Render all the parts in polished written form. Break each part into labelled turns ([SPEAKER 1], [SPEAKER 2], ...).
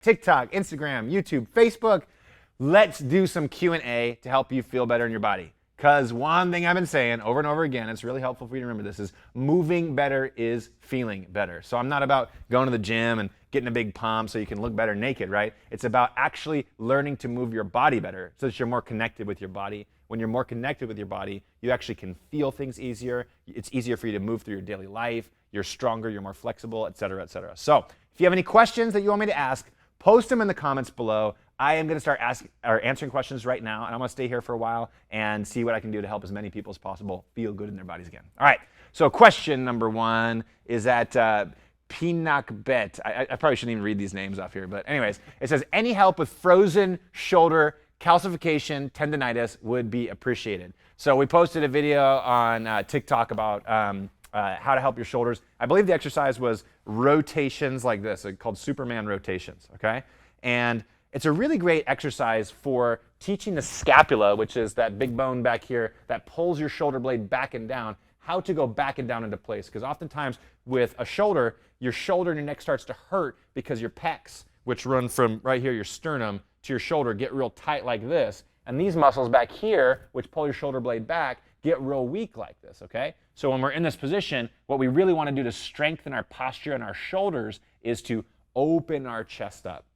[SPEAKER 1] TikTok, Instagram, YouTube, Facebook. Let's do some Q&A to help you feel better in your body. Because one thing I've been saying over and over again, it's really helpful for you to remember this, is moving better is feeling better. So I'm not about going to the gym and getting a big pump so you can look better naked, right? It's about actually learning to move your body better so that you're more connected with your body. When you're more connected with your body, you actually can feel things easier. It's easier for you to move through your daily life. You're stronger, you're more flexible, et cetera, et cetera. So if you have any questions that you want me to ask, post them in the comments below. I am going to start answering questions right now, and I'm going to stay here for a while and see what I can do to help as many people as possible feel good in their bodies again. All right, so question number one is at Pinakbet. I probably shouldn't even read these names off here, but anyways, it says, any help with frozen shoulder calcification, tendonitis would be appreciated. So we posted a video on TikTok about how to help your shoulders. I believe the exercise was rotations like this, called Superman rotations, okay? And it's a really great exercise for teaching the scapula, which is that big bone back here that pulls your shoulder blade back and down, how to go back and down into place. Because oftentimes with a shoulder, your shoulder and your neck starts to hurt because your pecs, which run from right here, your sternum, to your shoulder, get real tight like this. And these muscles back here, which pull your shoulder blade back, get real weak like this, okay? So when we're in this position, what we really want to do to strengthen our posture and our shoulders is to open our chest up.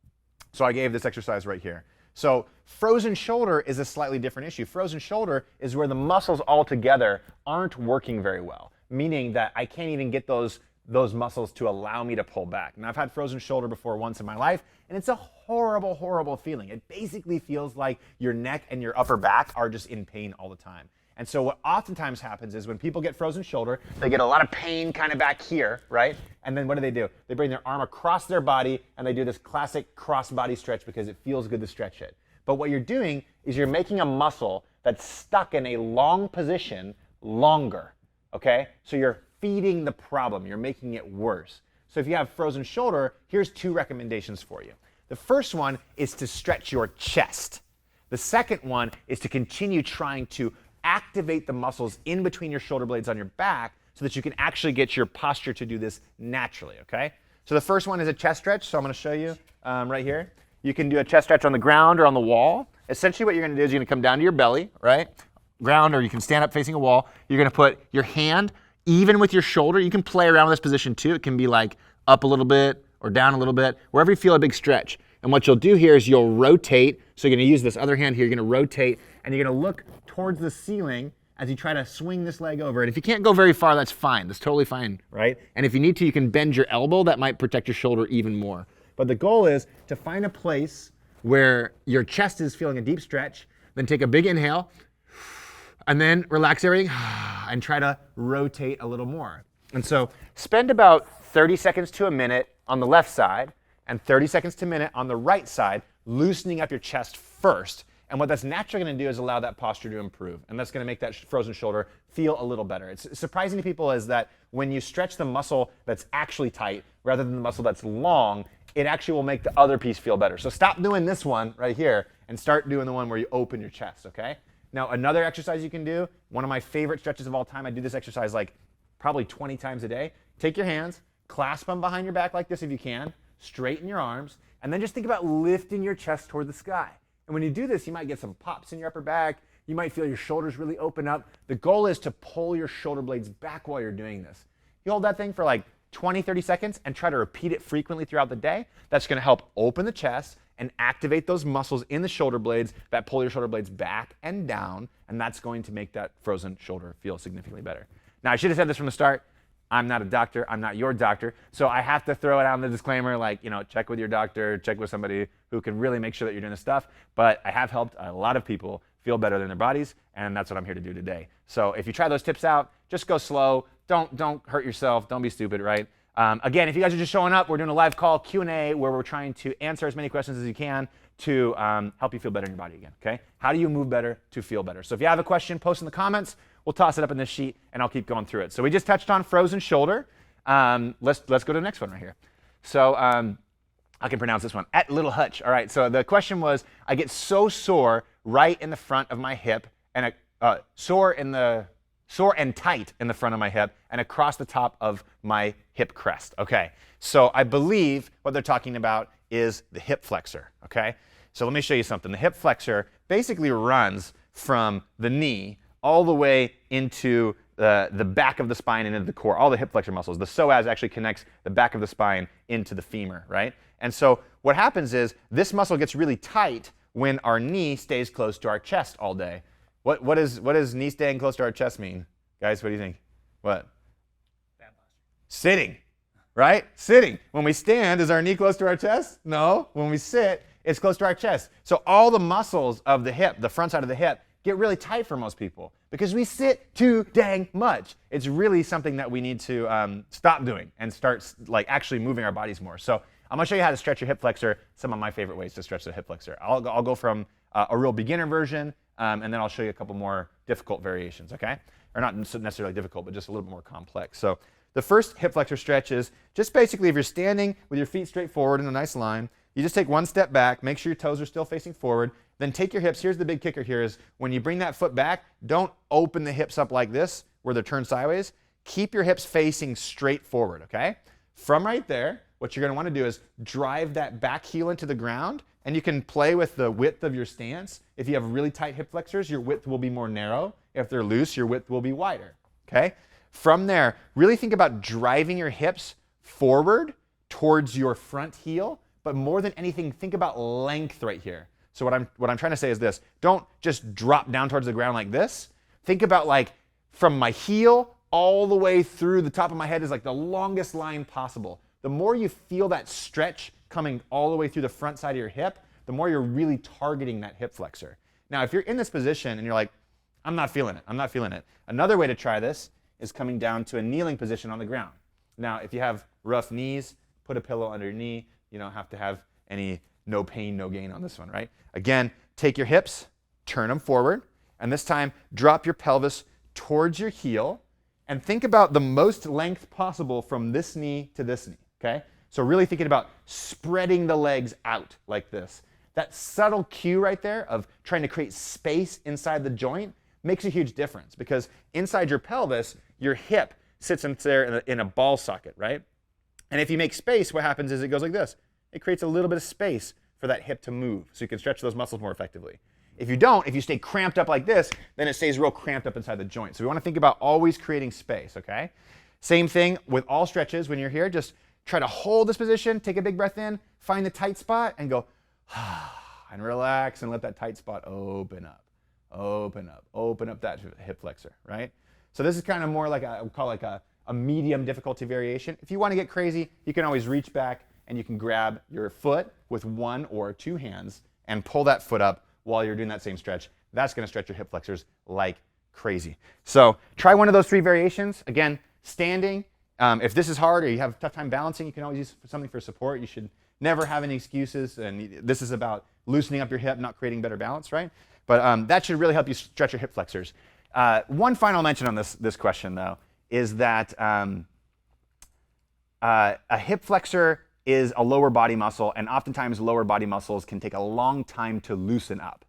[SPEAKER 1] So I gave this exercise right here. So frozen shoulder is a slightly different issue. Frozen shoulder is where the muscles all together aren't working very well, meaning that I can't even get those muscles to allow me to pull back. Now, I've had frozen shoulder before once in my life, and it's a horrible, horrible feeling. It basically feels like your neck and your upper back are just in pain all the time. And so what oftentimes happens is when people get frozen shoulder, they get a lot of pain kind of back here, right? And then what do? They bring their arm across their body and they do this classic cross body stretch because it feels good to stretch it. But what you're doing is you're making a muscle that's stuck in a long position longer, okay? So you're feeding the problem, you're making it worse. So if you have frozen shoulder, here's two recommendations for you. The first one is to stretch your chest. The second one is to continue trying to activate the muscles in between your shoulder blades on your back so that you can actually get your posture to do this naturally, okay? So the first one is a chest stretch, so I'm gonna show you right here. You can do a chest stretch on the ground or on the wall. Essentially what you're gonna do is you're gonna come down to your belly, right? Ground, or you can stand up facing a wall. You're gonna put your hand even with your shoulder. You can play around with this position too. It can be like up a little bit or down a little bit, wherever you feel a big stretch. And what you'll do here is you'll rotate. So you're gonna use this other hand here, you're gonna rotate, and you're gonna look towards the ceiling as you try to swing this leg over. And if you can't go very far, that's fine. That's totally fine, right? And if you need to, you can bend your elbow. That might protect your shoulder even more. But the goal is to find a place where your chest is feeling a deep stretch, then take a big inhale, and then relax everything, and try to rotate a little more. And so spend about 30 seconds to a minute on the left side, and 30 seconds to a minute on the right side, loosening up your chest first. And what that's naturally going to do is allow that posture to improve. And that's going to make that frozen shoulder feel a little better. It's surprising to people is that when you stretch the muscle that's actually tight rather than the muscle that's long, it actually will make the other piece feel better. So stop doing this one right here and start doing the one where you open your chest, okay? Now, another exercise you can do, one of my favorite stretches of all time, I do this exercise like probably 20 times a day. Take your hands, clasp them behind your back like this if you can, straighten your arms, and then just think about lifting your chest toward the sky. And when you do this, you might get some pops in your upper back. You might feel your shoulders really open up. The goal is to pull your shoulder blades back while you're doing this. You hold that thing for like 20, 30 seconds and try to repeat it frequently throughout the day. That's going to help open the chest and activate those muscles in the shoulder blades that pull your shoulder blades back and down, and that's going to make that frozen shoulder feel significantly better. Now, I should have said this from the start. I'm not a doctor, I'm not your doctor, so I have to throw it out in the disclaimer, like, check with your doctor, check with somebody who can really make sure that you're doing this stuff, but I have helped a lot of people feel better in their bodies, and that's what I'm here to do today. So if you try those tips out, just go slow, don't hurt yourself, don't be stupid, right? Again, if you guys are just showing up, we're doing a live call Q&A where we're trying to answer as many questions as you can to help you feel better in your body again, okay? How do you move better to feel better? So if you have a question, post in the comments. We'll toss it up in this sheet, and I'll keep going through it. So we just touched on frozen shoulder. Let's go to the next one right here. So I can pronounce this one. At Little Hutch. All right, so the question was, I get so sore right in the front of my hip, and sore and tight in the front of my hip, and across the top of my hip crest. Okay, so I believe what they're talking about is the hip flexor, okay? So let me show you something. The hip flexor basically runs from the knee all the way into the back of the spine and into the core, all the hip flexor muscles. The psoas actually connects the back of the spine into the femur, right? And so what happens is this muscle gets really tight when our knee stays close to our chest all day. What does knee staying close to our chest mean? Guys, what do you think? What?
[SPEAKER 2] Bad posture.
[SPEAKER 1] Sitting, right? Sitting. When we stand, is our knee close to our chest? No. When we sit, it's close to our chest. So all the muscles of the hip, the front side of the hip, get really tight for most people because we sit too dang much. It's really something that we need to stop doing and start like actually moving our bodies more. So I'm gonna show you how to stretch your hip flexor, some of my favorite ways to stretch the hip flexor. I'll go from a real beginner version and then I'll show you a couple more difficult variations, okay? Or not necessarily difficult, but just a little bit more complex. So the first hip flexor stretch is just basically if you're standing with your feet straight forward in a nice line, you just take one step back, make sure your toes are still facing forward, then take your hips. Here's the big kicker here is when you bring that foot back, don't open the hips up like this where they're turned sideways. Keep your hips facing straight forward, okay? From right there, what you're gonna wanna do is drive that back heel into the ground, and you can play with the width of your stance. If you have really tight hip flexors, your width will be more narrow. If they're loose, your width will be wider, okay? From there, really think about driving your hips forward towards your front heel, but more than anything, think about length right here. So what I'm trying to say is this, don't just drop down towards the ground like this. Think about like from my heel all the way through the top of my head is like the longest line possible. The more you feel that stretch coming all the way through the front side of your hip, the more you're really targeting that hip flexor. Now, if you're in this position and you're like, I'm not feeling it. Another way to try this is coming down to a kneeling position on the ground. Now, if you have rough knees, put a pillow under your knee. You don't have to have any no pain, no gain on this one, right? Again, take your hips, turn them forward, and this time drop your pelvis towards your heel, and think about the most length possible from this knee to this knee, okay? So really thinking about spreading the legs out like this. That subtle cue right there of trying to create space inside the joint makes a huge difference because inside your pelvis, your hip sits in there in a ball socket, right? And if you make space, what happens is it goes like this. It creates a little bit of space for that hip to move so you can stretch those muscles more effectively. If you don't, if you stay cramped up like this, then it stays real cramped up inside the joint. So we want to think about always creating space, okay? Same thing with all stretches. When you're here, just try to hold this position, take a big breath in, find the tight spot, and go, and relax and let that tight spot open up that hip flexor, right? So this is kind of more like I would call like a medium difficulty variation. If you want to get crazy, you can always reach back and you can grab your foot with one or two hands and pull that foot up while you're doing that same stretch. That's going to stretch your hip flexors like crazy. So try one of those three variations. Again, standing. If this is hard or you have a tough time balancing, you can always use something for support. You should never have any excuses. And this is about loosening up your hip, not creating better balance, right? But that should really help you stretch your hip flexors. One final mention on this question, though, is that a hip flexor is a lower body muscle, and oftentimes lower body muscles can take a long time to loosen up.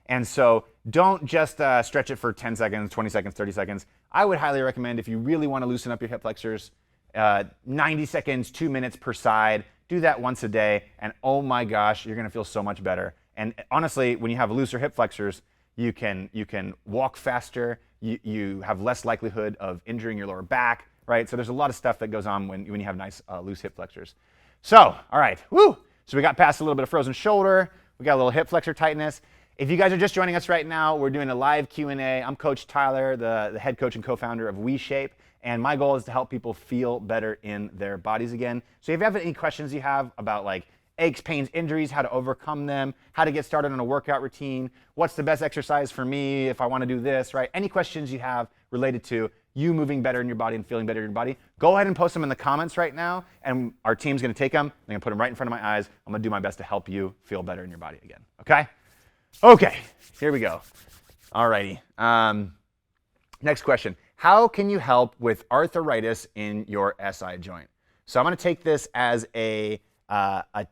[SPEAKER 1] And so don't just stretch it for 10 seconds, 20 seconds, 30 seconds. I would highly recommend if you really want to loosen up your hip flexors, 90 seconds, 2 minutes per side. Do that once a day, and oh my gosh, you're going to feel so much better. And honestly, when you have looser hip flexors, you can walk faster, you have less likelihood of injuring your lower back, right? So there's a lot of stuff that goes on when you have nice loose hip flexors. So, all right, woo! So we got past a little bit of frozen shoulder, we got a little hip flexor tightness. If you guys are just joining us right now, we're doing a live Q&A. I'm Coach Tyler, the head coach and co-founder of WeShape, and my goal is to help people feel better in their bodies again. So if you have any questions you have about like aches, pains, injuries, how to overcome them, how to get started on a workout routine, what's the best exercise for me if I want to do this, right? Any questions you have related to you moving better in your body and feeling better in your body, go ahead and post them in the comments right now, and our team's going to take them. They're going to put them right in front of my eyes. I'm going to do my best to help you feel better in your body again, okay? Okay, here we go. All righty. Next question. How can you help with arthritis in your SI joint? So I'm going to take this as a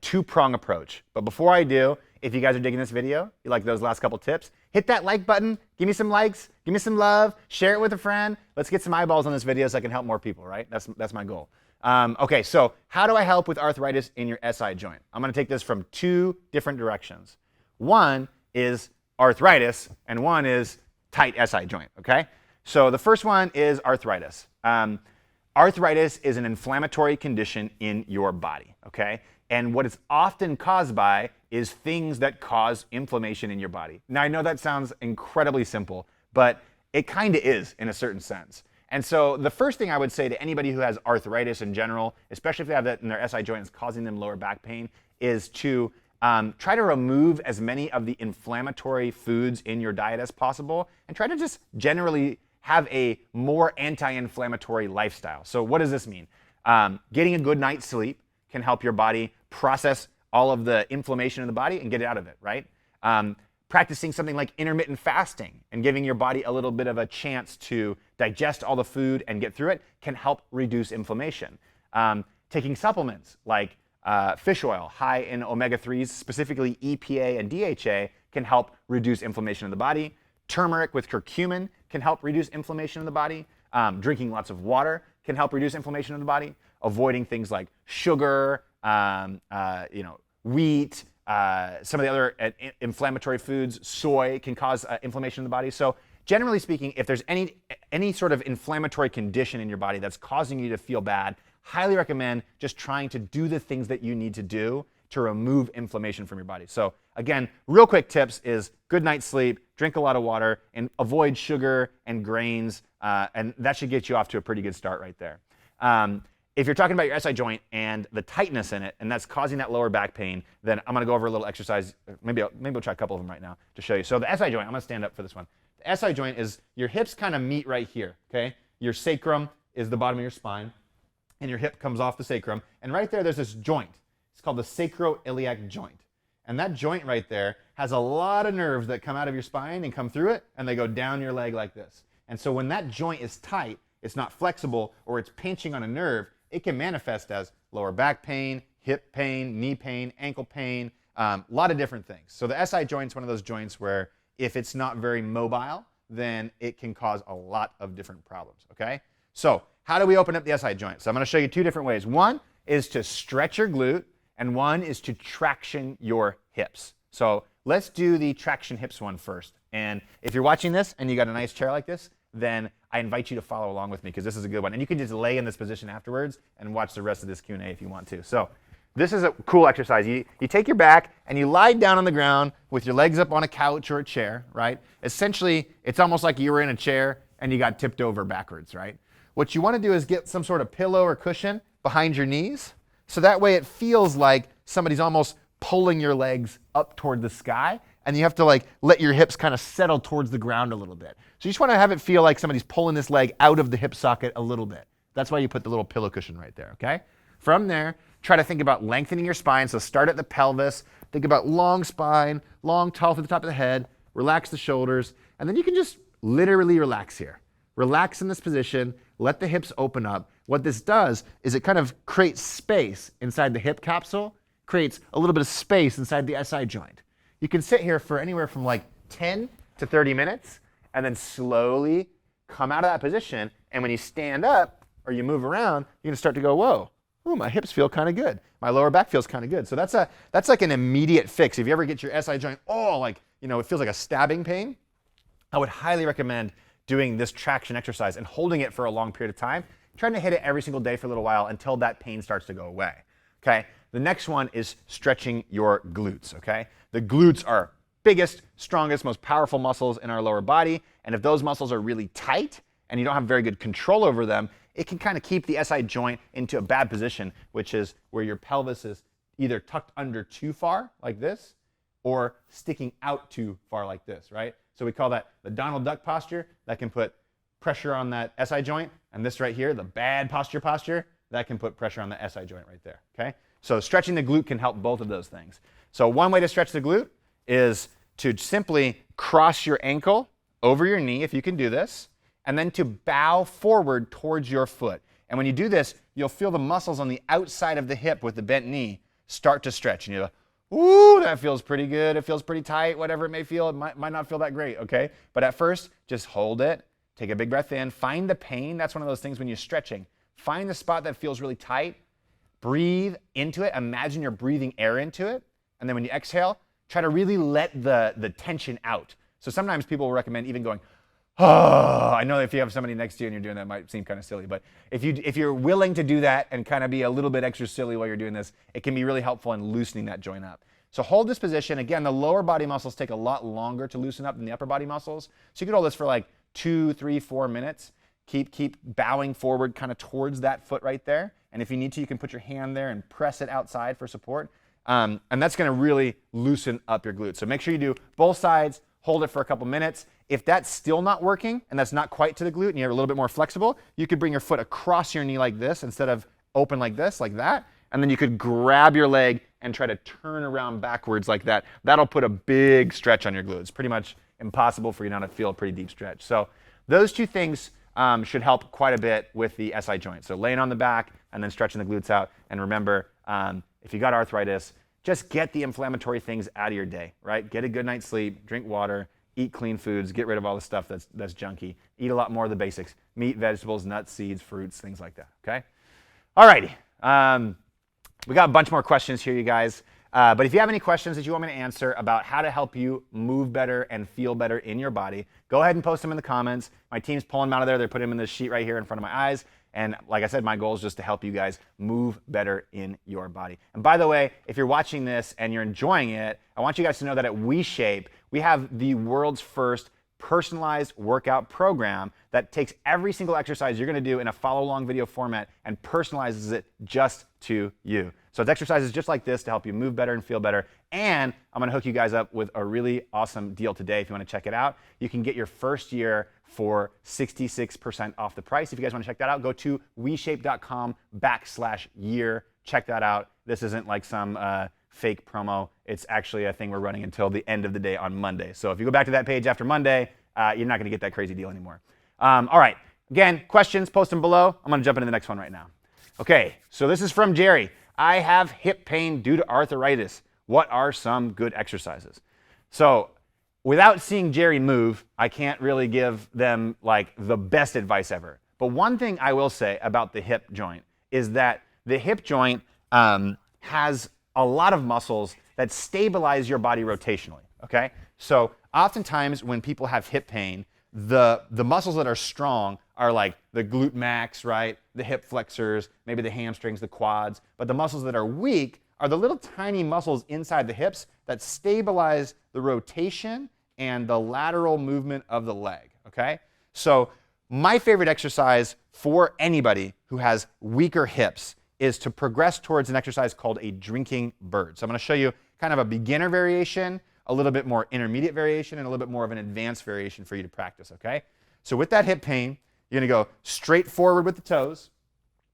[SPEAKER 1] two-prong approach. But before I do, if you guys are digging this video, you like those last couple tips, hit that like button, give me some likes, give me some love, share it with a friend. Let's get some eyeballs on this video so I can help more people, right? That's my goal. Okay, so how do I help with arthritis in your SI joint? I'm going to take this from two different directions. One is arthritis, and one is tight SI joint, okay? So the first one is arthritis. Arthritis is an inflammatory condition in your body, okay? And what it's often caused by is things that cause inflammation in your body. Now, I know that sounds incredibly simple, but it kind of is in a certain sense. And so the first thing I would say to anybody who has arthritis in general, especially if they have that in their SI joint, it's causing them lower back pain, is to try to remove as many of the inflammatory foods in your diet as possible, and try to just generally have a more anti-inflammatory lifestyle. So what does this mean? Getting a good night's sleep can help your body process all of the inflammation in the body and get it out of it, right? Practicing something like intermittent fasting and giving your body a little bit of a chance to digest all the food and get through it can help reduce inflammation. Taking supplements like fish oil, high in omega-3s, specifically EPA and DHA, can help reduce inflammation in the body. Turmeric with curcumin can help reduce inflammation in the body. Drinking lots of water can help reduce inflammation in the body. Avoiding things like sugar, wheat, some of the other inflammatory foods, soy can cause inflammation in the body. So generally speaking, if there's any sort of inflammatory condition in your body that's causing you to feel bad, highly recommend just trying to do the things that you need to do to remove inflammation from your body. So again, real quick tips is good night's sleep, drink a lot of water, and avoid sugar and grains, and that should get you off to a pretty good start right there. If you're talking about your SI joint and the tightness in it, and that's causing that lower back pain, then I'm gonna go over a little exercise. Maybe we'll try a couple of them right now to show you. So the SI joint, I'm gonna stand up for this one. The SI joint is your hips kind of meet right here, okay? Your sacrum is the bottom of your spine, and your hip comes off the sacrum. And right there, there's this joint. It's called the sacroiliac joint. And that joint right there has a lot of nerves that come out of your spine and come through it, and they go down your leg like this. And so when that joint is tight, it's not flexible, or it's pinching on a nerve, it can manifest as lower back pain, hip pain, knee pain, ankle pain, a lot of different things. So the SI joint's one of those joints where if it's not very mobile, then it can cause a lot of different problems, okay? So how do we open up the SI joint? So I'm gonna show you two different ways. One is to stretch your glute, and one is to traction your hips. So let's do the traction hips one first. And if you're watching this and you got a nice chair like this, then I invite you to follow along with me because this is a good one. And you can just lay in this position afterwards and watch the rest of this Q&A if you want to. So this is a cool exercise. You take your back and you lie down on the ground with your legs up on a couch or a chair, right? Essentially, it's almost like you were in a chair and you got tipped over backwards, right? What you want to do is get some sort of pillow or cushion behind your knees, so that way it feels like somebody's almost pulling your legs up toward the sky, and you have to like let your hips kind of settle towards the ground a little bit. So you just want to have it feel like somebody's pulling this leg out of the hip socket a little bit. That's why you put the little pillow cushion right there, okay? From there, try to think about lengthening your spine. So start at the pelvis, think about long spine, long, tall through the top of the head, relax the shoulders, and then you can just literally relax here. Relax in this position, let the hips open up. What this does is it kind of creates space inside the hip capsule, creates a little bit of space inside the SI joint. You can sit here for anywhere from like 10 to 30 minutes and then slowly come out of that position. And when you stand up or you move around, you're gonna start to go, whoa, ooh, my hips feel kind of good. My lower back feels kind of good. So that's like an immediate fix. If you ever get your SI joint, it feels like a stabbing pain, I would highly recommend doing this traction exercise and holding it for a long period of time, trying to hit it every single day for a little while until that pain starts to go away, okay? The next one is stretching your glutes, okay? The glutes are biggest, strongest, most powerful muscles in our lower body, and if those muscles are really tight and you don't have very good control over them, it can kind of keep the SI joint into a bad position, which is where your pelvis is either tucked under too far, like this, or sticking out too far like this, right? So we call that the Donald Duck posture. That can put pressure on that SI joint. And this right here, the bad posture, that can put pressure on the SI joint right there, okay? So stretching the glute can help both of those things. So one way to stretch the glute is to simply cross your ankle over your knee, if you can do this, and then to bow forward towards your foot. And when you do this, you'll feel the muscles on the outside of the hip with the bent knee start to stretch. And you're like, ooh, that feels pretty good. It feels pretty tight, whatever it may feel. It might not feel that great, okay? But at first, just hold it. Take a big breath in. Find the pain. That's one of those things when you're stretching. find the spot that feels really tight, breathe into it, imagine you're breathing air into it, and then when you exhale, try to really let the tension out. So sometimes people will recommend even going, oh, I know if you have somebody next to you and you're doing that, it might seem kind of silly, but if you're willing to do that and kind of be a little bit extra silly while you're doing this, it can be really helpful in loosening that joint up. So hold this position. Again, the lower body muscles take a lot longer to loosen up than the upper body muscles. So you can hold this for like 2, 3, 4 minutes. Keep bowing forward kind of towards that foot right there. And if you need to, you can put your hand there and press it outside for support. And that's going to really loosen up your glutes. So make sure you do both sides, hold it for a couple minutes. If that's still not working and that's not quite to the glute and you're a little bit more flexible, you could bring your foot across your knee like this instead of open like this, like that. And then you could grab your leg and try to turn around backwards like that. That'll put a big stretch on your glutes. Pretty much impossible for you not to feel a pretty deep stretch. So those two things should help quite a bit with the SI joint. So laying on the back and then stretching the glutes out. And remember, if you got arthritis, just get the inflammatory things out of your day, right? Get a good night's sleep, drink water, eat clean foods, get rid of all the stuff that's junky. Eat a lot more of the basics. Meat, vegetables, nuts, seeds, fruits, things like that, okay? All righty. We got a bunch more questions here, you guys. But if you have any questions that you want me to answer about how to help you move better and feel better in your body, go ahead and post them in the comments. My team's pulling them out of there. They're putting them in this sheet right here in front of my eyes. And like I said, my goal is just to help you guys move better in your body. And by the way, if you're watching this and you're enjoying it, I want you guys to know that at WeShape, we have the world's first personalized workout program that takes every single exercise you're going to do in a follow-along video format and personalizes it just to you. So it's exercises just like this to help you move better and feel better. And I'm going to hook you guys up with a really awesome deal today. If you want to check it out, you can get your first year for 66% off the price. If you guys want to check that out, go to WeShape.com/year. Check that out. This isn't like some fake promo. It's actually a thing we're running until the end of the day on Monday. So if you go back to that page after Monday, you're not going to get that crazy deal anymore. All right. Again, questions, post them below. I'm going to jump into the next one right now. Okay, so this is from Jerry. I have hip pain due to arthritis. What are some good exercises? So without seeing Jerry move, I can't really give them like the best advice ever. But one thing I will say about the hip joint is that the hip joint has a lot of muscles that stabilize your body rotationally, okay? So oftentimes when people have hip pain, the muscles that are strong are like the glute max, right? The hip flexors, maybe the hamstrings, the quads. But the muscles that are weak are the little tiny muscles inside the hips that stabilize the rotation and the lateral movement of the leg, okay? So my favorite exercise for anybody who has weaker hips is to progress towards an exercise called a drinking bird. So I'm going to show you kind of a beginner variation, a little bit more intermediate variation, and a little bit more of an advanced variation for you to practice, okay? So with that hip pain, you're going to go straight forward with the toes,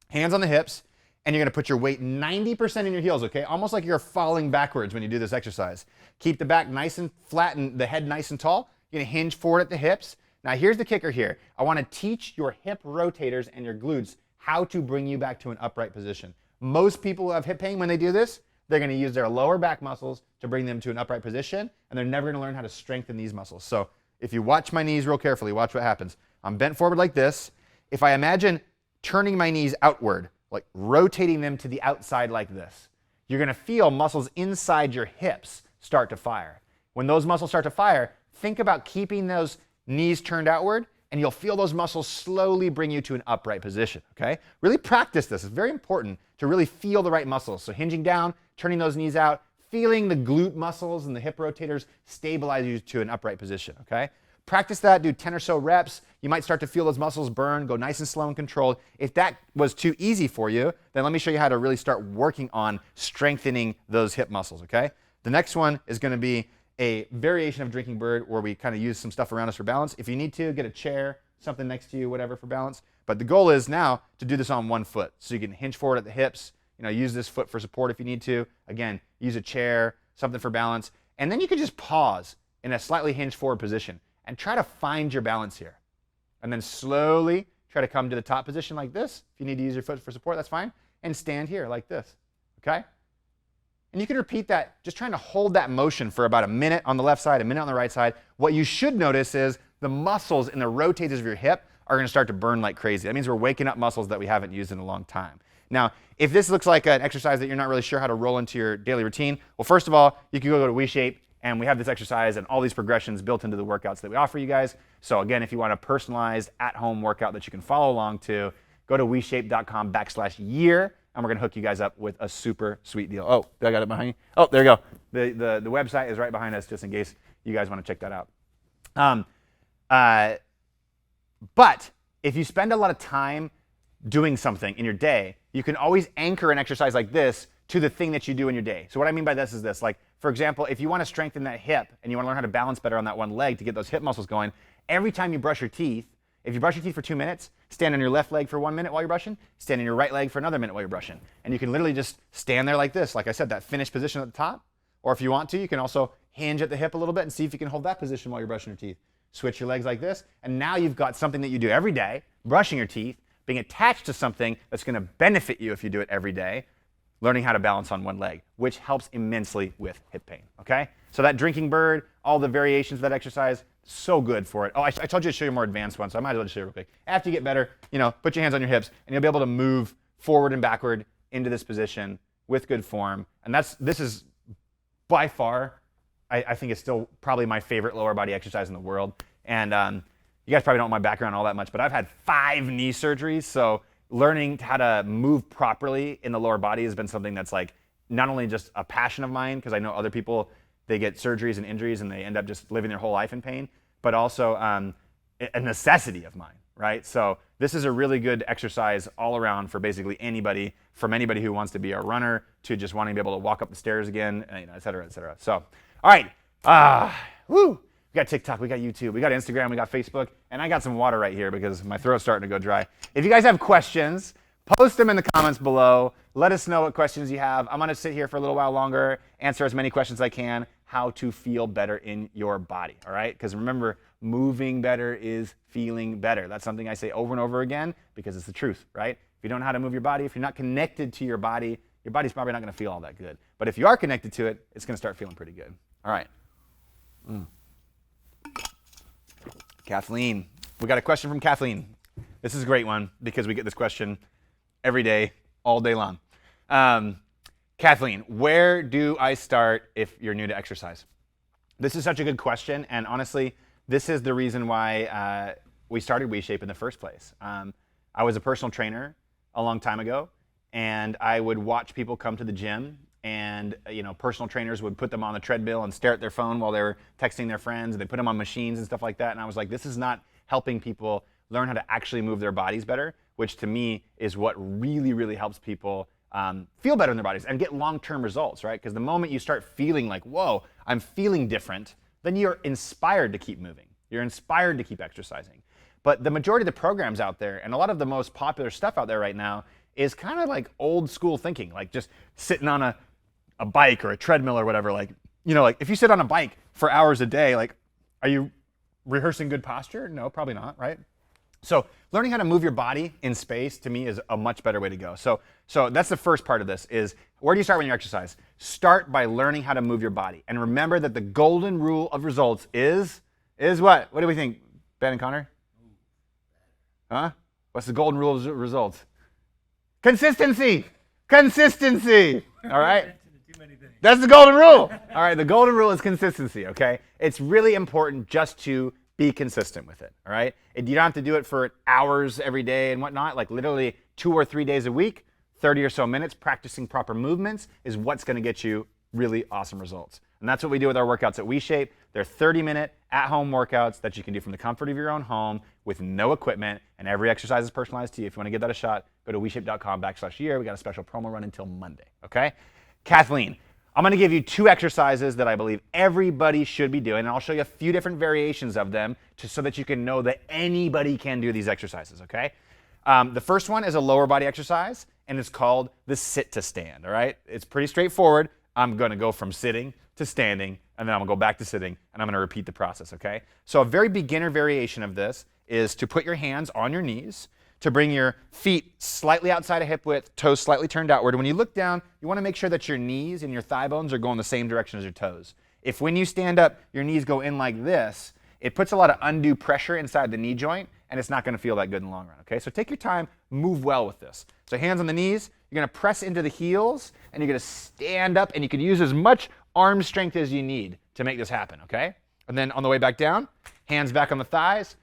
[SPEAKER 1] hands on the hips, and you're going to put your weight 90% in your heels, okay? Almost like you're falling backwards when you do this exercise. Keep the back nice and flat and the head nice and tall. You're going to hinge forward at the hips. Now here's the kicker here. I want to teach your hip rotators and your glutes how to bring you back to an upright position. Most people who have hip pain, when they do this, they're going to use their lower back muscles to bring them to an upright position, and they're never going to learn how to strengthen these muscles. So if you watch my knees real carefully, watch what happens. I'm bent forward like this. If I imagine turning my knees outward, like rotating them to the outside like this, you're going to feel muscles inside your hips start to fire. When those muscles start to fire, think about keeping those knees turned outward, and you'll feel those muscles slowly bring you to an upright position, okay? Really practice this. It's very important to really feel the right muscles. So hinging down, turning those knees out, feeling the glute muscles and the hip rotators stabilize you to an upright position, okay? Practice that, do 10 or so reps. You might start to feel those muscles burn, go nice and slow and controlled. If that was too easy for you, then let me show you how to really start working on strengthening those hip muscles, okay? The next one is gonna be a variation of drinking bird where we kind of use some stuff around us for balance. If you need to, get a chair, something next to you, whatever for balance. But the goal is now to do this on one foot. So you can hinge forward at the hips, use this foot for support if you need to. Again, use a chair, something for balance. And then you can just pause in a slightly hinged forward position and try to find your balance here. And then slowly try to come to the top position like this. If you need to use your foot for support, that's fine. And stand here like this, okay? And you can repeat that, just trying to hold that motion for about a minute on the left side, a minute on the right side. What you should notice is the muscles in the rotators of your hip are going to start to burn like crazy. That means we're waking up muscles that we haven't used in a long time. Now, if this looks like an exercise that you're not really sure how to roll into your daily routine, well, first of all, you can go to WeShape, and we have this exercise and all these progressions built into the workouts that we offer you guys. So again, if you want a personalized at-home workout that you can follow along to, go to WeShape.com/year, and we're going to hook you guys up with a super sweet deal. Oh, I got it behind you? Oh, there you go. The website is right behind us, just in case you guys want to check that out. But if you spend a lot of time doing something in your day, you can always anchor an exercise like this to the thing that you do in your day. So what I mean by this is this, like, for example, if you want to strengthen that hip and you want to learn how to balance better on that one leg to get those hip muscles going, every time you brush your teeth, if you brush your teeth for 2 minutes, stand on your left leg for 1 minute while you're brushing, stand on your right leg for another minute while you're brushing. And you can literally just stand there like this, like I said, that finished position at the top. Or if you want to, you can also hinge at the hip a little bit and see if you can hold that position while you're brushing your teeth. Switch your legs like this, and now you've got something that you do every day, brushing your teeth, being attached to something that's going to benefit you if you do it every day, learning how to balance on one leg, which helps immensely with hip pain, okay? So that drinking bird, all the variations of that exercise, so good for it. Oh, I told you to show you a more advanced one, so I might as well just show you real quick. After you get better, put your hands on your hips, and you'll be able to move forward and backward into this position with good form. And this is by far, I think it's still probably my favorite lower body exercise in the world. And you guys probably don't know my background all that much, but I've had 5 knee surgeries, so learning how to move properly in the lower body has been something that's like not only just a passion of mine, because I know other people, they get surgeries and injuries and they end up just living their whole life in pain, but also a necessity of mine, right? So this is a really good exercise all around for basically anybody, from anybody who wants to be a runner to just wanting to be able to walk up the stairs again, et cetera, et cetera. So, all right, woo! We got TikTok, we got YouTube, we got Instagram, we got Facebook, and I got some water right here because my throat's starting to go dry. If you guys have questions, post them in the comments below. Let us know what questions you have. I'm going to sit here for a little while longer, answer as many questions as I can, how to feel better in your body, all right? Because remember, moving better is feeling better. That's something I say over and over again because it's the truth, right? If you don't know how to move your body, if you're not connected to your body's probably not going to feel all that good. But if you are connected to it, it's going to start feeling pretty good. All right. Kathleen. We got a question from Kathleen. This is a great one because we get this question every day, all day long. Kathleen, where do I start if you're new to exercise? This is such a good question, and honestly, this is the reason why we started WeShape in the first place. I was a personal trainer a long time ago, and I would watch people come to the gym, and personal trainers would put them on the treadmill and stare at their phone while they were texting their friends, and they put them on machines and stuff like that, and I was like, this is not helping people learn how to actually move their bodies better, which to me is what really, really helps people feel better in their bodies and get long-term results, right? Because the moment you start feeling like, whoa, I'm feeling different, then you're inspired to keep moving. You're inspired to keep exercising. But the majority of the programs out there, and a lot of the most popular stuff out there right now, is kind of like old school thinking, like just sitting on a bike or a treadmill or whatever. Like if you sit on a bike for hours a day, like, are you rehearsing good posture? No, probably not, right? So learning how to move your body in space, to me, is a much better way to go. So that's the first part of this, is where do you start when you exercise? Start by learning how to move your body. And remember that the golden rule of results is what? What do we think, Ben and Connor? Huh? What's the golden rule of results? Consistency. Consistency. All right? That's the golden rule. All right, the golden rule is consistency, okay? It's really important just to be consistent with it, all right? And you don't have to do it for hours every day and whatnot. Like literally 2 or 3 days a week, 30 or so minutes, practicing proper movements is what's going to get you really awesome results. And that's what we do with our workouts at WeShape. They're 30-minute at-home workouts that you can do from the comfort of your own home with no equipment, and every exercise is personalized to you. If you want to give that a shot, go to WeShape.com/year. We got a special promo run until Monday, okay? Kathleen, I'm going to give you 2 exercises that I believe everybody should be doing, and I'll show you a few different variations of them so that you can know that anybody can do these exercises, okay? The first one is a lower body exercise, and it's called the sit to stand, all right? It's pretty straightforward. I'm going to go from sitting to standing, and then I'm going to go back to sitting, and I'm going to repeat the process, okay? So a very beginner variation of this is to put your hands on your knees, to bring your feet slightly outside of hip width, toes slightly turned outward. When you look down, you want to make sure that your knees and your thigh bones are going the same direction as your toes. If when you stand up, your knees go in like this, it puts a lot of undue pressure inside the knee joint, and it's not going to feel that good in the long run, okay? So take your time, move well with this. So hands on the knees, you're going to press into the heels, and you're going to stand up, and you can use as much arm strength as you need to make this happen, okay? And then on the way back down, hands back on the thighs,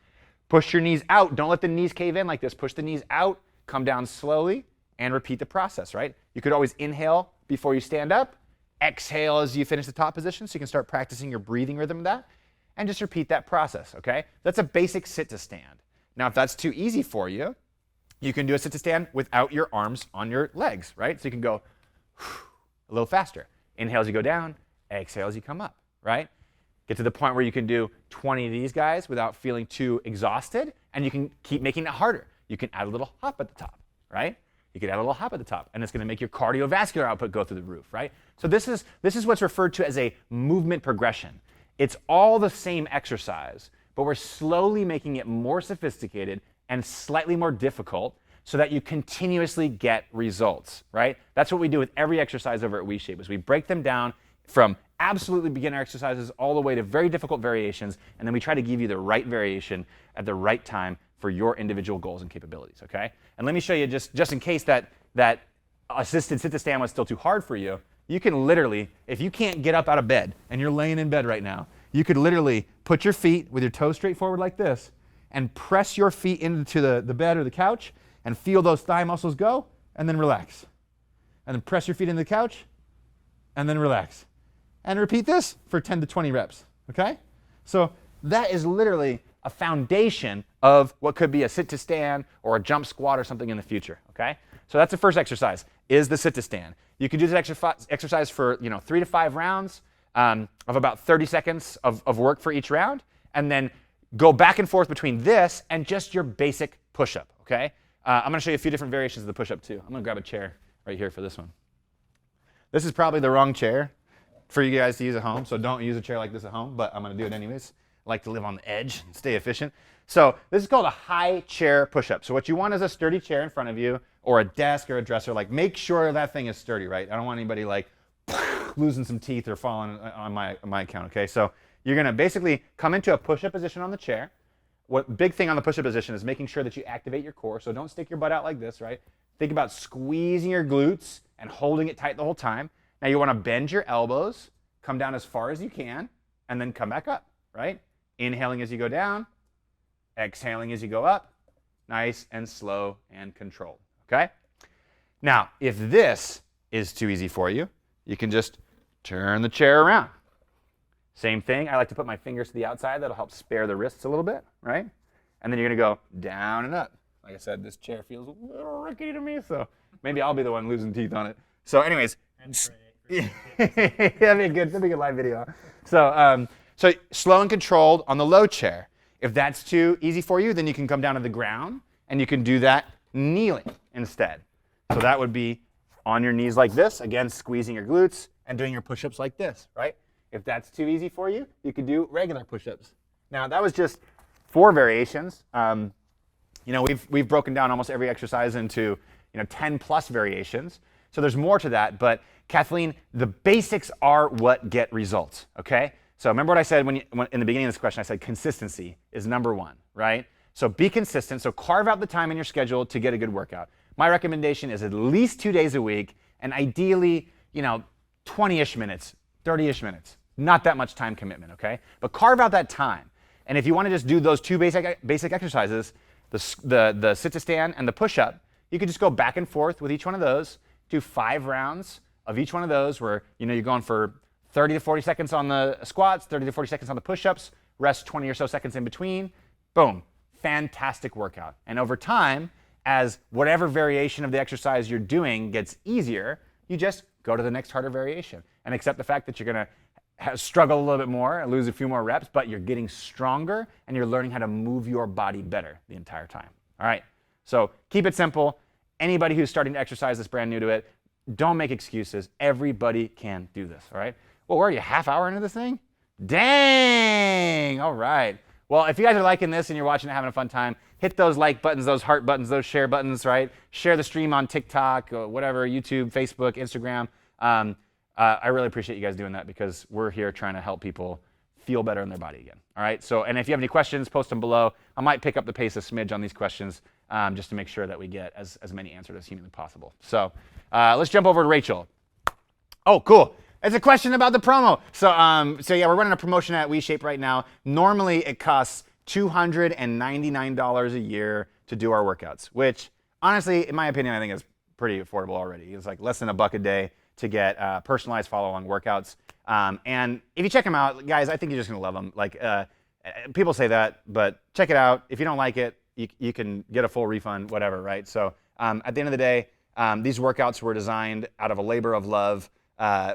[SPEAKER 1] push your knees out. Don't let the knees cave in like this. Push the knees out, come down slowly, and repeat the process, right? You could always inhale before you stand up, exhale as you finish the top position, so you can start practicing your breathing rhythm of that, and just repeat that process, okay? That's a basic sit to stand. Now, if that's too easy for you, you can do a sit to stand without your arms on your legs, right? So you can go a little faster. Inhale as you go down, exhale as you come up, right? Get to the point where you can do 20 of these guys without feeling too exhausted, and you can keep making it harder. You can add a little hop at the top, right? You can add a little hop at the top, and it's going to make your cardiovascular output go through the roof, right? So this is what's referred to as a movement progression. It's all the same exercise, but we're slowly making it more sophisticated and slightly more difficult so that you continuously get results, right? That's what we do with every exercise over at WeShape, is we break them down from absolutely beginner exercises all the way to very difficult variations, and then we try to give you the right variation at the right time for your individual goals and capabilities, okay? And let me show you, just in case that assisted sit to stand was still too hard for you, you can literally, if you can't get up out of bed and you're laying in bed right now, you could literally put your feet with your toes straight forward like this and press your feet into the bed or the couch and feel those thigh muscles go, and then relax. And then press your feet into the couch and then relax. And repeat this for 10 to 20 reps, okay? So that is literally a foundation of what could be a sit to stand or a jump squat or something in the future, okay? So that's the first exercise, is the sit to stand. You can do this exercise for 3 to 5 rounds of about 30 seconds of work for each round, and then go back and forth between this and just your basic push-up, okay? I'm gonna show you a few different variations of the push-up too. I'm gonna grab a chair right here for this one. This is probably the wrong chair for you guys to use at home, so don't use a chair like this at home, but I'm gonna do it anyways. I like to live on the edge and stay efficient. So this is called a high chair push-up. So what you want is a sturdy chair in front of you, or a desk or a dresser. Like, make sure that thing is sturdy, right? I don't want anybody like losing some teeth or falling on my account, okay? So you're gonna basically come into a push-up position on the chair. Big thing on the push-up position is making sure that you activate your core. So don't stick your butt out like this, right? Think about squeezing your glutes and holding it tight the whole time. Now you wanna bend your elbows, come down as far as you can, and then come back up, right? Inhaling as you go down, exhaling as you go up, nice and slow and controlled, okay? Now, if this is too easy for you, you can just turn the chair around. Same thing, I like to put my fingers to the outside. That'll help spare the wrists a little bit, right? And then you're gonna go down and up. Like I said, this chair feels a little rickety to me, so maybe I'll be the one losing teeth on it. So anyways, that'd be a good live video. So slow and controlled on the low chair. If that's too easy for you, then you can come down to the ground and you can do that kneeling instead. So that would be on your knees like this, again, squeezing your glutes and doing your push-ups like this, right? If that's too easy for you, you could do regular push-ups. Now that was just 4 variations. We've broken down almost every exercise into 10 plus variations. So there's more to that, but Kathleen, the basics are what get results, okay? So remember what I said when in the beginning of this question, I said consistency is number 1, right? So be consistent. So carve out the time in your schedule to get a good workout. My recommendation is at least 2 days a week, and ideally, 20-ish minutes, 30-ish minutes. Not that much time commitment, okay? But carve out that time. And if you want to just do those 2 basic exercises, the sit to stand and the push-up, you could just go back and forth with each one of those, do 5 rounds of each one of those where you're going for 30 to 40 seconds on the squats, 30 to 40 seconds on the push-ups, rest 20 or so seconds in between. Boom, fantastic workout. And over time, as whatever variation of the exercise you're doing gets easier, you just go to the next harder variation and accept the fact that you're gonna struggle a little bit more and lose a few more reps, but you're getting stronger and you're learning how to move your body better the entire time. All right, so keep it simple. Anybody who's starting to exercise that's brand new to it, don't make excuses. Everybody can do this, all right? Well, where are you, half hour into this thing? Dang, all right. Well, if you guys are liking this and you're watching it having a fun time, hit those like buttons, those heart buttons, those share buttons, right? Share the stream on TikTok, or whatever, YouTube, Facebook, Instagram. I really appreciate you guys doing that because we're here trying to help people feel better in their body again. All right, so, and if you have any questions, post them below. I might pick up the pace a smidge on these questions just to make sure that we get as many answered as humanly possible. So let's jump over to Rachel. Oh, cool. It's a question about the promo. So yeah, we're running a promotion at WeShape right now. Normally it costs $299 a year to do our workouts, which honestly, in my opinion, I think is pretty affordable already. It's like less than $1 a day to get personalized follow-along workouts. And if you check them out, guys, I think you're just gonna love them. Like people say that, but check it out. If you don't like it, you can get a full refund, whatever, right? So at the end of the day, these workouts were designed out of a labor of love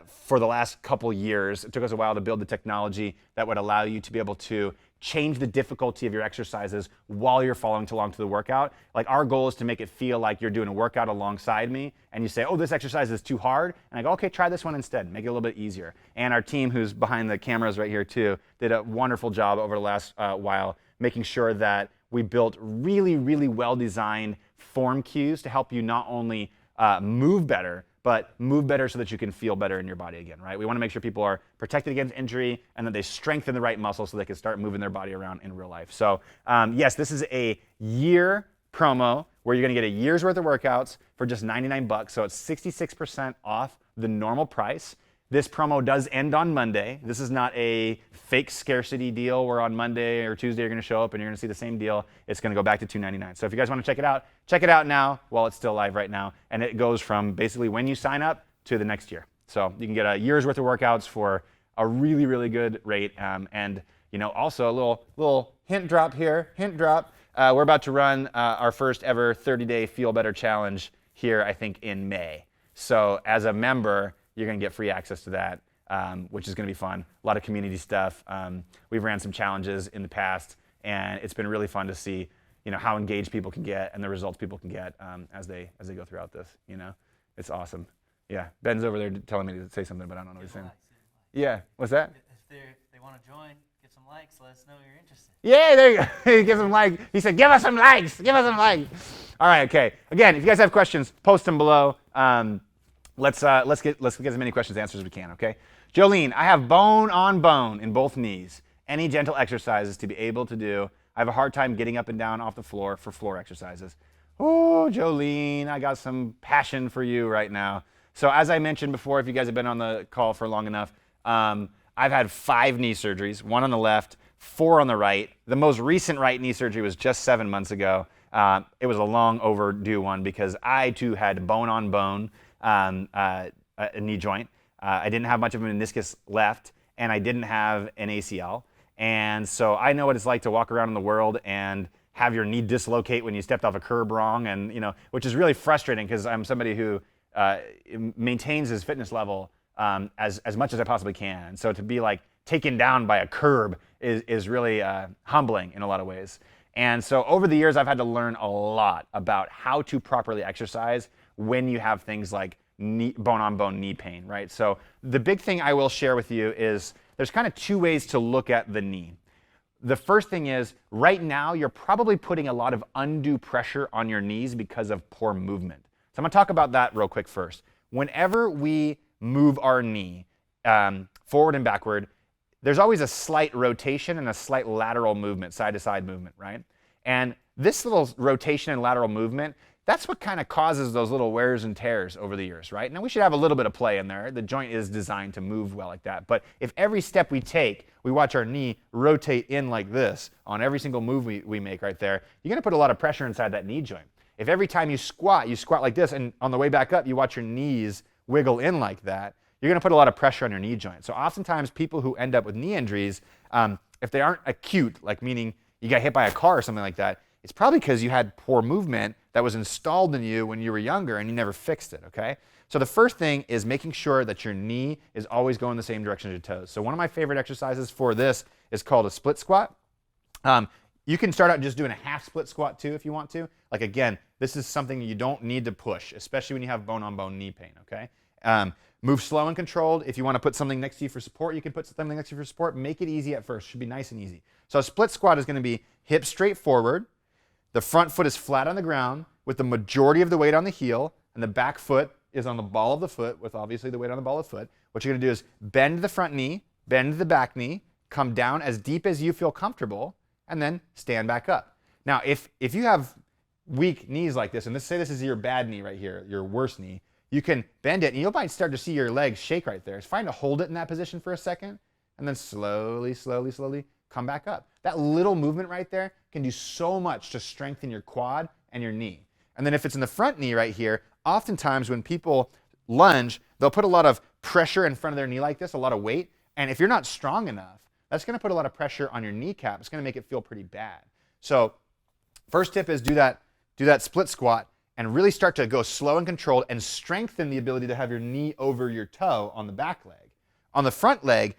[SPEAKER 1] for the last couple years. It took us a while to build the technology that would allow you to be able to change the difficulty of your exercises while you're following along to the workout. Like our goal is to make it feel like you're doing a workout alongside me and you say, oh, this exercise is too hard. And I go, okay, try this one instead, make it a little bit easier. And our team who's behind the cameras right here too, did a wonderful job over the last while, making sure that we built really, really well-designed form cues to help you not only move better, but move better so that you can feel better in your body again, right? We want to make sure people are protected against injury and that they strengthen the right muscles so they can start moving their body around in real life. So yes, this is a year promo where you're going to get a year's worth of workouts for just 99 bucks. So it's 66% off the normal price. This promo does end on Monday. This is not a fake scarcity deal where on Monday or Tuesday you're going to show up and you're going to see the same deal. It's going to go back to $299. So if you guys want to check it out now while it's still live right now. And it goes from basically when you sign up to the next year. So you can get a year's worth of workouts for a really, really good rate. And you know, also a little hint drop here, we're about to run our first ever 30-day Feel Better Challenge here, I think in May. So as a member, you're going to get free access to that, which is going to be fun. A lot of community stuff. We've ran some challenges in the past, and it's been really fun to see, you know, how engaged people can get and the results people can get as they go throughout this. You know, it's awesome. Yeah, Ben's over there telling me to say something, but I don't know what he's saying. Yeah, what's that?
[SPEAKER 2] If they want to join, get some likes. Let us know you're interested.
[SPEAKER 1] Yeah, there you go. Give some likes. He said, "Give us some likes. Give us some likes." All right, okay. Again, if you guys have questions, post them below. Let's get as many questions answered as we can, okay? Jolene, I have bone on bone in both knees. Any gentle exercises to be able to do? I have a hard time getting up and down off the floor for floor exercises. Oh, Jolene, I got some passion for you right now. So as I mentioned before, if you guys have been on the call for long enough, I've had 5 knee surgeries, 1 on the left, 4 on the right. The most recent right knee surgery was just 7 months ago. It was a long overdue one because I too had bone on bone. A knee joint. I didn't have much of a meniscus left, and I didn't have an ACL. And so I know what it's like to walk around in the world and have your knee dislocate when you stepped off a curb wrong, and you know, which is really frustrating because I'm somebody who maintains his fitness level as much as I possibly can. And so to be like taken down by a curb is really humbling in a lot of ways. And so over the years, I've had to learn a lot about how to properly exercise when you have things like bone-on-bone knee pain, right? So the big thing I will share with you is there's kind of 2 ways to look at the knee. The first thing is, right now, you're probably putting a lot of undue pressure on your knees because of poor movement. So I'm gonna talk about that real quick first. Whenever we move our knee forward and backward, there's always a slight rotation and a slight lateral movement, side-to-side movement, right? And this little rotation and lateral movement, that's what kind of causes those little wears and tears over the years, right? Now we should have a little bit of play in there. The joint is designed to move well like that. But if every step we take, we watch our knee rotate in like this on every single move we make right there, you're gonna put a lot of pressure inside that knee joint. If every time you squat like this, and on the way back up, you watch your knees wiggle in like that, you're gonna put a lot of pressure on your knee joint. So oftentimes people who end up with knee injuries, if they aren't acute, like meaning you got hit by a car or something like that, it's probably because you had poor movement that was installed in you when you were younger and you never fixed it, okay? So the first thing is making sure that your knee is always going the same direction as your toes. So one of my favorite exercises for this is called a split squat. You can start out just doing a half split squat too if you want to. Like again, this is something you don't need to push, especially when you have bone-on-bone knee pain, okay? Move slow and controlled. If you want to put something next to you for support, you can put something next to you for support. Make it easy at first. Should be nice and easy. So a split squat is going to be hips straight forward. The front foot is flat on the ground with the majority of the weight on the heel, and the back foot is on the ball of the foot with obviously the weight on the ball of the foot. What you're going to do is bend the front knee, bend the back knee, come down as deep as you feel comfortable, and then stand back up. Now, if you have weak knees like this, and say this is your bad knee right here, your worst knee, you can bend it, and you might start to see your legs shake right there. It's fine to hold it in that position for a second, and then slowly, slowly, slowly come back up. That little movement right there can do so much to strengthen your quad and your knee. And then if it's in the front knee right here, oftentimes when people lunge, they'll put a lot of pressure in front of their knee like this, a lot of weight. And if you're not strong enough, that's going to put a lot of pressure on your kneecap. It's going to make it feel pretty bad. So first tip is do that split squat and really start to go slow and controlled and strengthen the ability to have your knee over your toe on the back leg. On the front leg,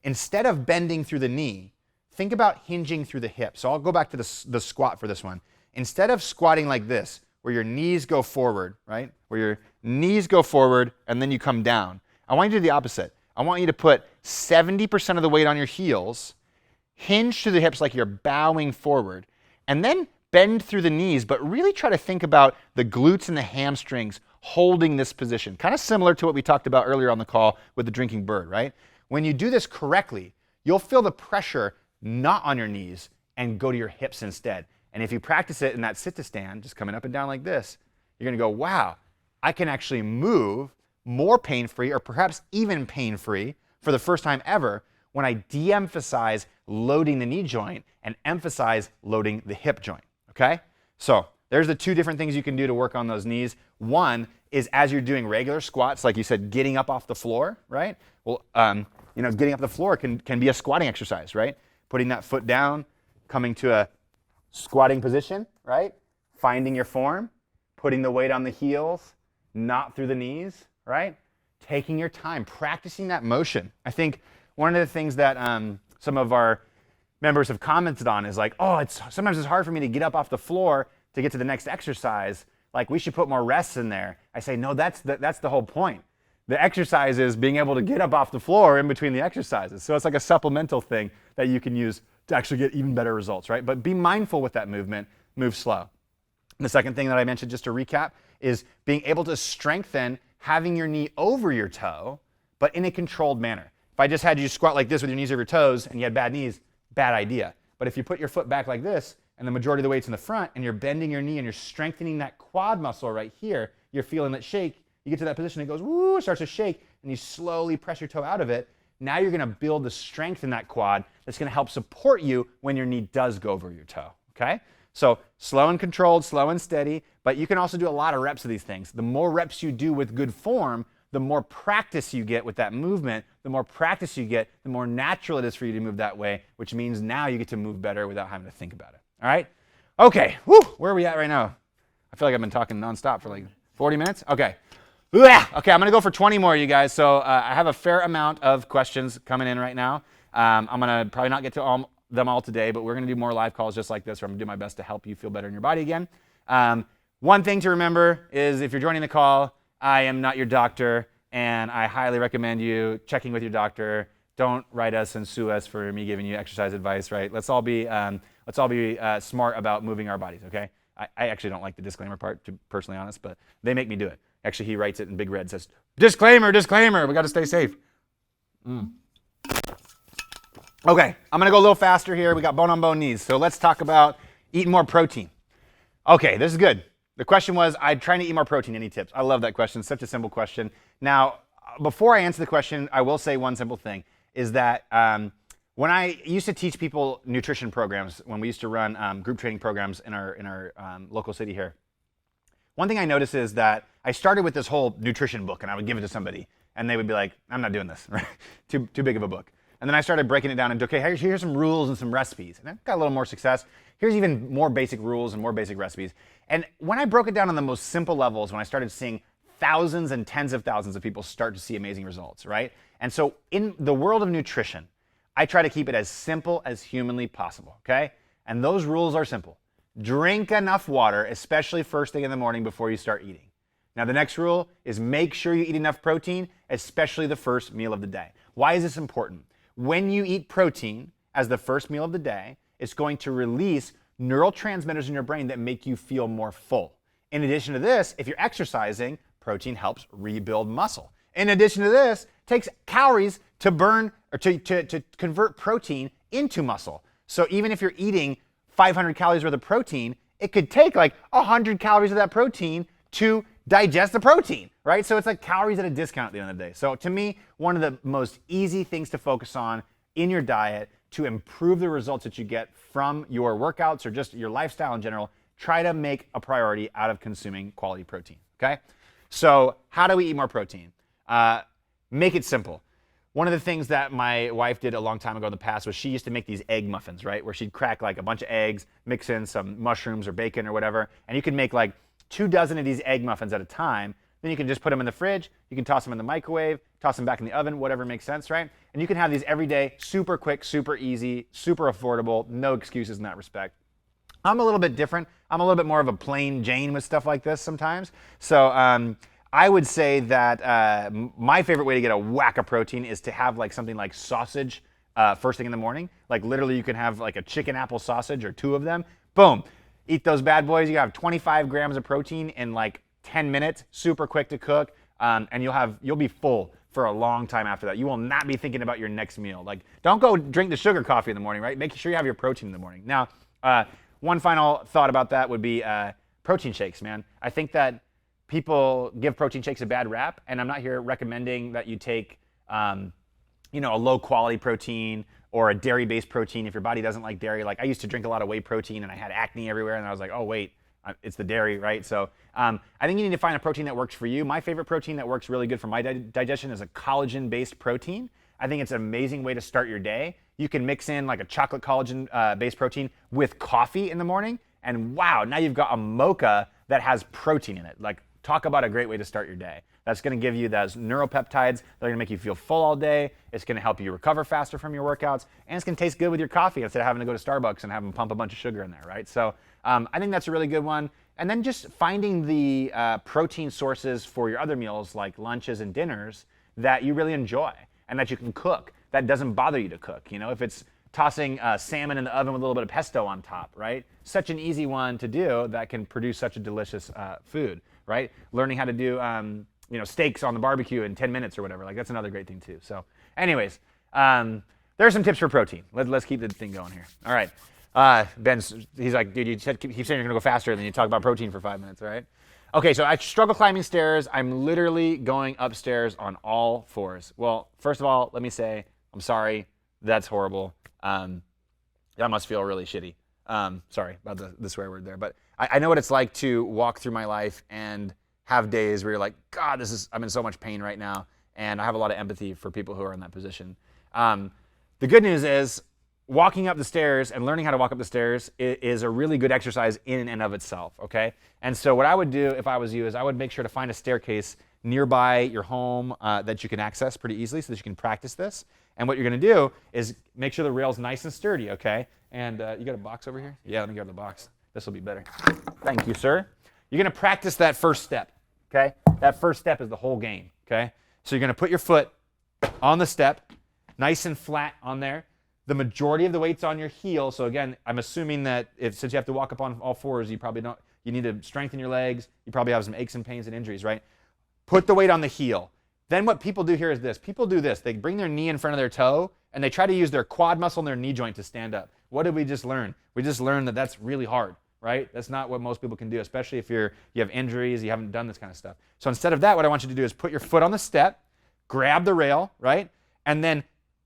[SPEAKER 1] instead of bending through the knee, think about hinging through the hip. So I'll go back to the squat for this one. Instead of squatting like this, where your knees go forward, right? Where your knees go forward and then you come down. I want you to do the opposite. I want you to put 70% of the weight on your heels, hinge through the hips like you're bowing forward, and then bend through the knees, but really try to think about the glutes and the hamstrings holding this position. Kind of similar to what we talked about earlier on the call with the drinking bird, right? When you do this correctly, you'll feel the pressure not on your knees and go to your hips instead. And if you practice it in that sit to stand, just coming up and down like this, you're gonna go, wow, I can actually move more pain-free or perhaps even pain-free for the first time ever when I de-emphasize loading the knee joint and emphasize loading the hip joint, okay? So there's the two different things you can do to work on those knees. One is as you're doing regular squats, like you said, getting up off the floor, right? Well, getting up the floor can be a squatting exercise, right? Putting that foot down, coming to a squatting position, right? Finding your form, putting the weight on the heels, not through the knees, right? Taking your time, practicing that motion. I think one of the things that some of our members have commented on is like, oh, sometimes it's hard for me to get up off the floor to get to the next exercise. Like, we should put more rests in there. I say, no, that's the whole point. The exercise is being able to get up off the floor in between the exercises. So it's like a supplemental thing that you can use to actually get even better results, right? But be mindful with that movement, move slow. And the second thing that I mentioned, just to recap, is being able to strengthen having your knee over your toe, but in a controlled manner. If I just had you squat like this with your knees over your toes and you had bad knees, bad idea. But if you put your foot back like this and the majority of the weight's in the front and you're bending your knee and you're strengthening that quad muscle right here, you're feeling it shake, you get to that position, it goes, woo, it starts to shake, and you slowly press your toe out of it. Now you're gonna build the strength in that quad that's gonna help support you when your knee does go over your toe, okay? So slow and controlled, slow and steady, but you can also do a lot of reps of these things. The more reps you do with good form, the more practice you get with that movement, the more practice you get, the more natural it is for you to move that way, which means now you get to move better without having to think about it, all right? Okay, whew, where are we at right now? I feel like I've been talking nonstop for like 40 minutes, okay. Okay, I'm gonna go for 20 more, you guys. So I have a fair amount of questions coming in right now. I'm gonna probably not get to them all today, but we're gonna do more live calls just like this, where I'm gonna do my best to help you feel better in your body again. One thing to remember is if you're joining the call, I am not your doctor, and I highly recommend you checking with your doctor. Don't write us and sue us for me giving you exercise advice, right? Let's all be smart about moving our bodies, okay? I actually don't like the disclaimer part, to be personally honest, but they make me do it. Actually, he writes it in big red, says, disclaimer, disclaimer, we gotta stay safe. Okay, I'm gonna go a little faster here. We got bone on bone knees. So let's talk about eating more protein. Okay, this is good. The question was, I'm trying to eat more protein, any tips? I love that question, such a simple question. Now, before I answer the question, I will say one simple thing, is that when I used to teach people nutrition programs, when we used to run group training programs in our local city here, one thing I noticed is that I started with this whole nutrition book and I would give it to somebody and they would be like, I'm not doing this, right? Too big of a book. And then I started breaking it down into, okay, here's some rules and some recipes. And I got a little more success. Here's even more basic rules and more basic recipes. And when I broke it down on the most simple levels, when I started seeing thousands and tens of thousands of people start to see amazing results, right? And so in the world of nutrition, I try to keep it as simple as humanly possible, okay? And those rules are simple. Drink enough water, especially first thing in the morning before you start eating. Now the next rule is make sure you eat enough protein, especially the first meal of the day. Why is this important? When you eat protein as the first meal of the day, it's going to release neurotransmitters in your brain that make you feel more full. In addition to this, if you're exercising, protein helps rebuild muscle. In addition to this, takes calories to burn or to convert protein into muscle. So even if you're eating 500 calories worth of protein, it could take like 100 calories of that protein to digest the protein, right? So it's like calories at a discount at the end of the day. So to me, one of the most easy things to focus on in your diet to improve the results that you get from your workouts or just your lifestyle in general, try to make a priority out of consuming quality protein, okay? So how do we eat more protein? Make it simple. One of the things that my wife did a long time ago in the past was she used to make these egg muffins, right? Where she'd crack like a bunch of eggs, mix in some mushrooms or bacon or whatever, and you can make like 24 of these egg muffins at a time. Then you can just put them in the fridge, you can toss them in the microwave, toss them back in the oven, whatever makes sense, right? And you can have these every day, super quick, super easy, super affordable, no excuses in that respect. I'm a little bit different. I'm a little bit more of a plain Jane with stuff like this sometimes. So I would say that my favorite way to get a whack of protein is to have like something like sausage first thing in the morning. Like literally you can have like a chicken apple sausage or 2 of them. Boom. Eat those bad boys. You have 25 grams of protein in like 10 minutes, super quick to cook, and you'll be full for a long time after that. You will not be thinking about your next meal. Like, don't go drink the sugar coffee in the morning, right? Make sure you have your protein in the morning. Now, one final thought about that would be protein shakes, man. I think that people give protein shakes a bad rap, and I'm not here recommending that you take, a low quality protein or a dairy-based protein if your body doesn't like dairy. Like I used to drink a lot of whey protein and I had acne everywhere, and I was like, oh wait, it's the dairy, right? So I think you need to find a protein that works for you. My favorite protein that works really good for my digestion is a collagen-based protein. I think it's an amazing way to start your day. You can mix in like a chocolate collagen-based protein with coffee in the morning, and wow, now you've got a mocha that has protein in it. Like, talk about a great way to start your day. That's going to give you those neuropeptides that are going to make you feel full all day. It's going to help you recover faster from your workouts, and it's going to taste good with your coffee instead of having to go to Starbucks and have them pump a bunch of sugar in there, right? So I think that's a really good one. And then just finding the protein sources for your other meals like lunches and dinners that you really enjoy and that you can cook, that doesn't bother you to cook. If it's tossing salmon in the oven with a little bit of pesto on top, right? Such an easy one to do that can produce such a delicious food, right? Learning how to do steaks on the barbecue in 10 minutes or whatever, like that's another great thing too. So anyways, there are some tips for protein. Let's keep the thing going here. All right. He's like, dude, you keep saying you're gonna go faster, then you talk about protein for 5 minutes, all right? Okay, so I struggle climbing stairs. I'm literally going upstairs on all 4s. Well, first of all, let me say, I'm sorry. That's horrible. That must feel really shitty. Sorry about the swear word there, but I know what it's like to walk through my life and have days where you're like, God, I'm in so much pain right now, and I have a lot of empathy for people who are in that position. The good news is walking up the stairs and learning how to walk up the stairs is a really good exercise in and of itself, okay? And so what I would do if I was you is I would make sure to find a staircase nearby your home that you can access pretty easily so that you can practice this. And what you're gonna do is make sure the rail's nice and sturdy, okay? And you got a box over here? Yeah, let me grab the box. This will be better. Thank you, sir. You're gonna practice that first step, okay? That first step is the whole game, okay? So you're gonna put your foot on the step, nice and flat on there. The majority of the weight's on your heel. So again, I'm assuming that since you have to walk up on all 4s, you need to strengthen your legs. You probably have some aches and pains and injuries, right? Put the weight on the heel. Then what people do here is this. People do this. They bring their knee in front of their toe, and they try to use their quad muscle and their knee joint to stand up. What did we just learn? We just learned that that's really hard, right? That's not what most people can do, especially if you have injuries, you haven't done this kind of stuff. So instead of that, what I want you to do is put your foot on the step, grab the rail, right? And then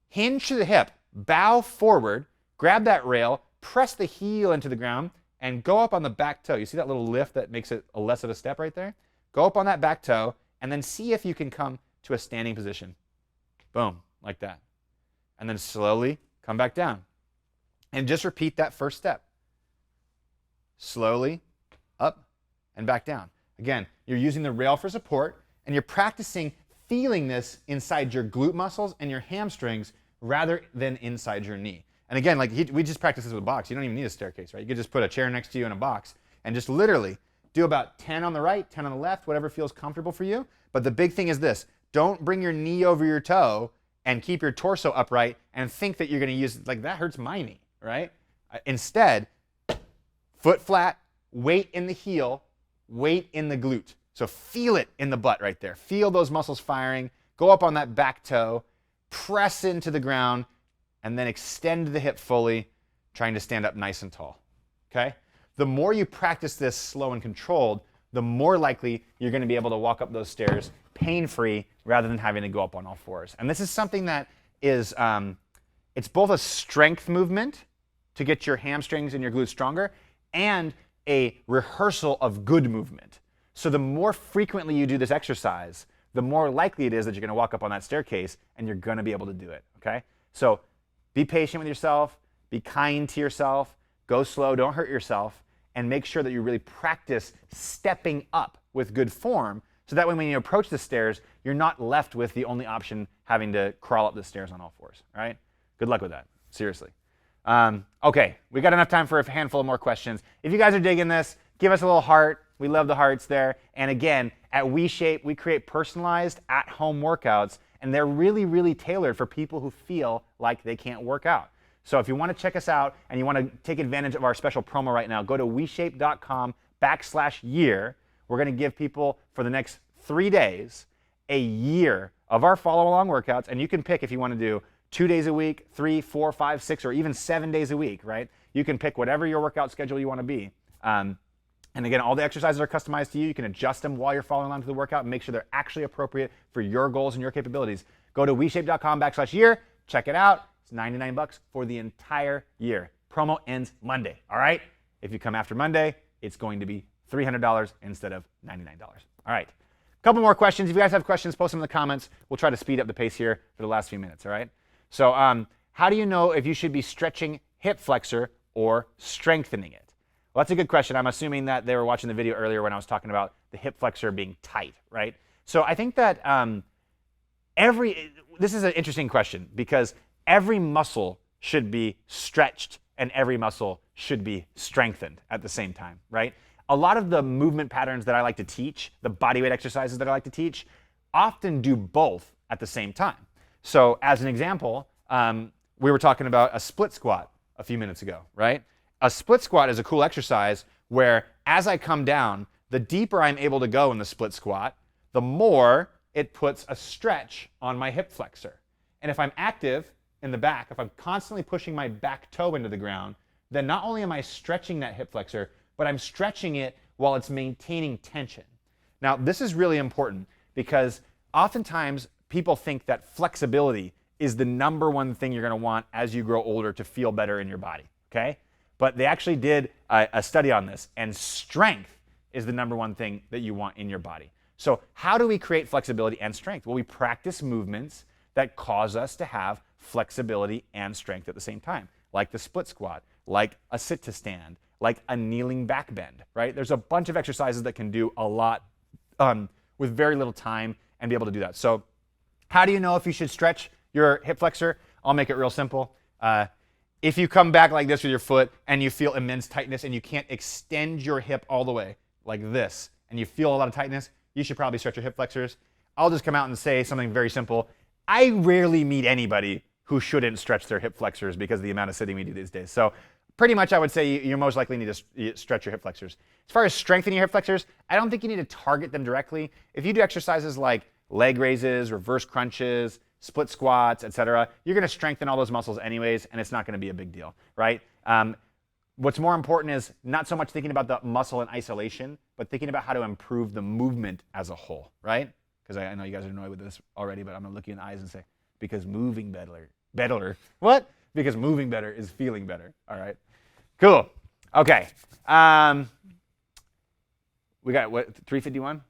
[SPEAKER 1] hinge to the hip, bow forward, grab that rail, press the heel into the ground, and go up on the back toe. You see that little lift that makes it less of a step right there? Go up on that back toe, and then see if you can come to a standing position. Boom, like that. And then slowly come back down. And just repeat that first step. Slowly up and back down. Again, you're using the rail for support, and you're practicing feeling this inside your glute muscles and your hamstrings rather than inside your knee. And again, we just practice this with a box. You don't even need a staircase, right? You could just put a chair next to you and a box and just literally do about 10 on the right, 10 on the left, whatever feels comfortable for you. But the big thing is this. Don't bring your knee over your toe and keep your torso upright and think that you're going to use, like, that hurts my knee, right? Instead, foot flat, weight in the heel, weight in the glute. So feel it in the butt right there. Feel those muscles firing. go up on that back toe, press into the ground, and then extend the hip fully, trying to stand up nice and tall, okay? The more you practice this slow and controlled, the more likely you're going to be able to walk up those stairs pain-free rather than having to go up on all fours. And this is something that is, it's both a strength movement to get your hamstrings and your glutes stronger and a rehearsal of good movement. So the more frequently you do this exercise, the more likely it is that you're going to walk up on that staircase and you're going to be able to do it, okay? So be patient with yourself, be kind to yourself, go slow, don't hurt yourself, and make sure that you really practice stepping up with good form so that way when you approach the stairs, you're not left with the only option having to crawl up the stairs on all fours, all right? Good luck with that, seriously. Okay, we got enough time for a handful of more questions. If you guys are digging this, give us a little heart. We love the hearts there. And again, at WeShape, we create personalized at-home workouts, and they're really, really tailored for people who feel like they can't work out. So if you want to check us out and you want to take advantage of our special promo right now, go to WeShape.com/year. We're going to give people for the next 3 days a year of our follow-along workouts, and you can pick if you want to do 2 days a week, 3, 4, 5, 6, or even 7 days a week, right? You can pick whatever your workout schedule you want to be. And again, all the exercises are customized to you. You can adjust them while you're following along to the workout and make sure they're actually appropriate for your goals and your capabilities. Go to WeShape.com/year, check it out. It's $99 for the entire year. Promo ends Monday, all right? If you come after Monday, it's going to be $300 instead of $99. All right, a couple more questions. If you guys have questions, post them in the comments. We'll try to speed up the pace here for the last few minutes, all right? So how do you know if you should be stretching hip flexor or strengthening it? Well, that's a good question. I'm assuming that they were watching the video earlier when I was talking about the hip flexor being tight, right? So I think that this is an interesting question because every muscle should be stretched and every muscle should be strengthened at the same time, right? A lot of the movement patterns that I like to teach, the bodyweight exercises that I like to teach, often do both at the same time. So as an example, we were talking about a split squat a few minutes ago, right? A split squat is a cool exercise where as I come down, the deeper I'm able to go in the split squat, the more it puts a stretch on my hip flexor. And if I'm active in the back, if I'm constantly pushing my back toe into the ground, then not only am I stretching that hip flexor, but I'm stretching it while it's maintaining tension. Now, this is really important because oftentimes people think that flexibility is the number one thing you're going to want as you grow older to feel better in your body, okay? But they actually did a study on this, and strength is the number one thing that you want in your body. So how do we create flexibility and strength? Well, we practice movements that cause us to have flexibility and strength at the same time, like the split squat, like a sit to stand, like a kneeling back bend, right? There's a bunch of exercises that can do a lot with very little time and be able to do that. So how do you know if you should stretch your hip flexor? I'll make it real simple. If you come back like this with your foot and you feel immense tightness and you can't extend your hip all the way like this and you feel a lot of tightness, you should probably stretch your hip flexors. I'll just come out and say something very simple. I rarely meet anybody who shouldn't stretch their hip flexors because of the amount of sitting we do these days. So pretty much I would say you most likely need to stretch your hip flexors. As far as strengthening your hip flexors, I don't think you need to target them directly. If you do exercises like leg raises, reverse crunches, split squats, etc., you're going to strengthen all those muscles anyways, and it's not going to be a big deal, right? What's more important is not so much thinking about the muscle in isolation, but thinking about how to improve the movement as a whole, right? Because I know you guys are annoyed with this already, but I'm going to look you in the eyes and say, because moving better, what? Because moving better is feeling better, all right? Cool. Okay. We got, what, 3:51? Yeah.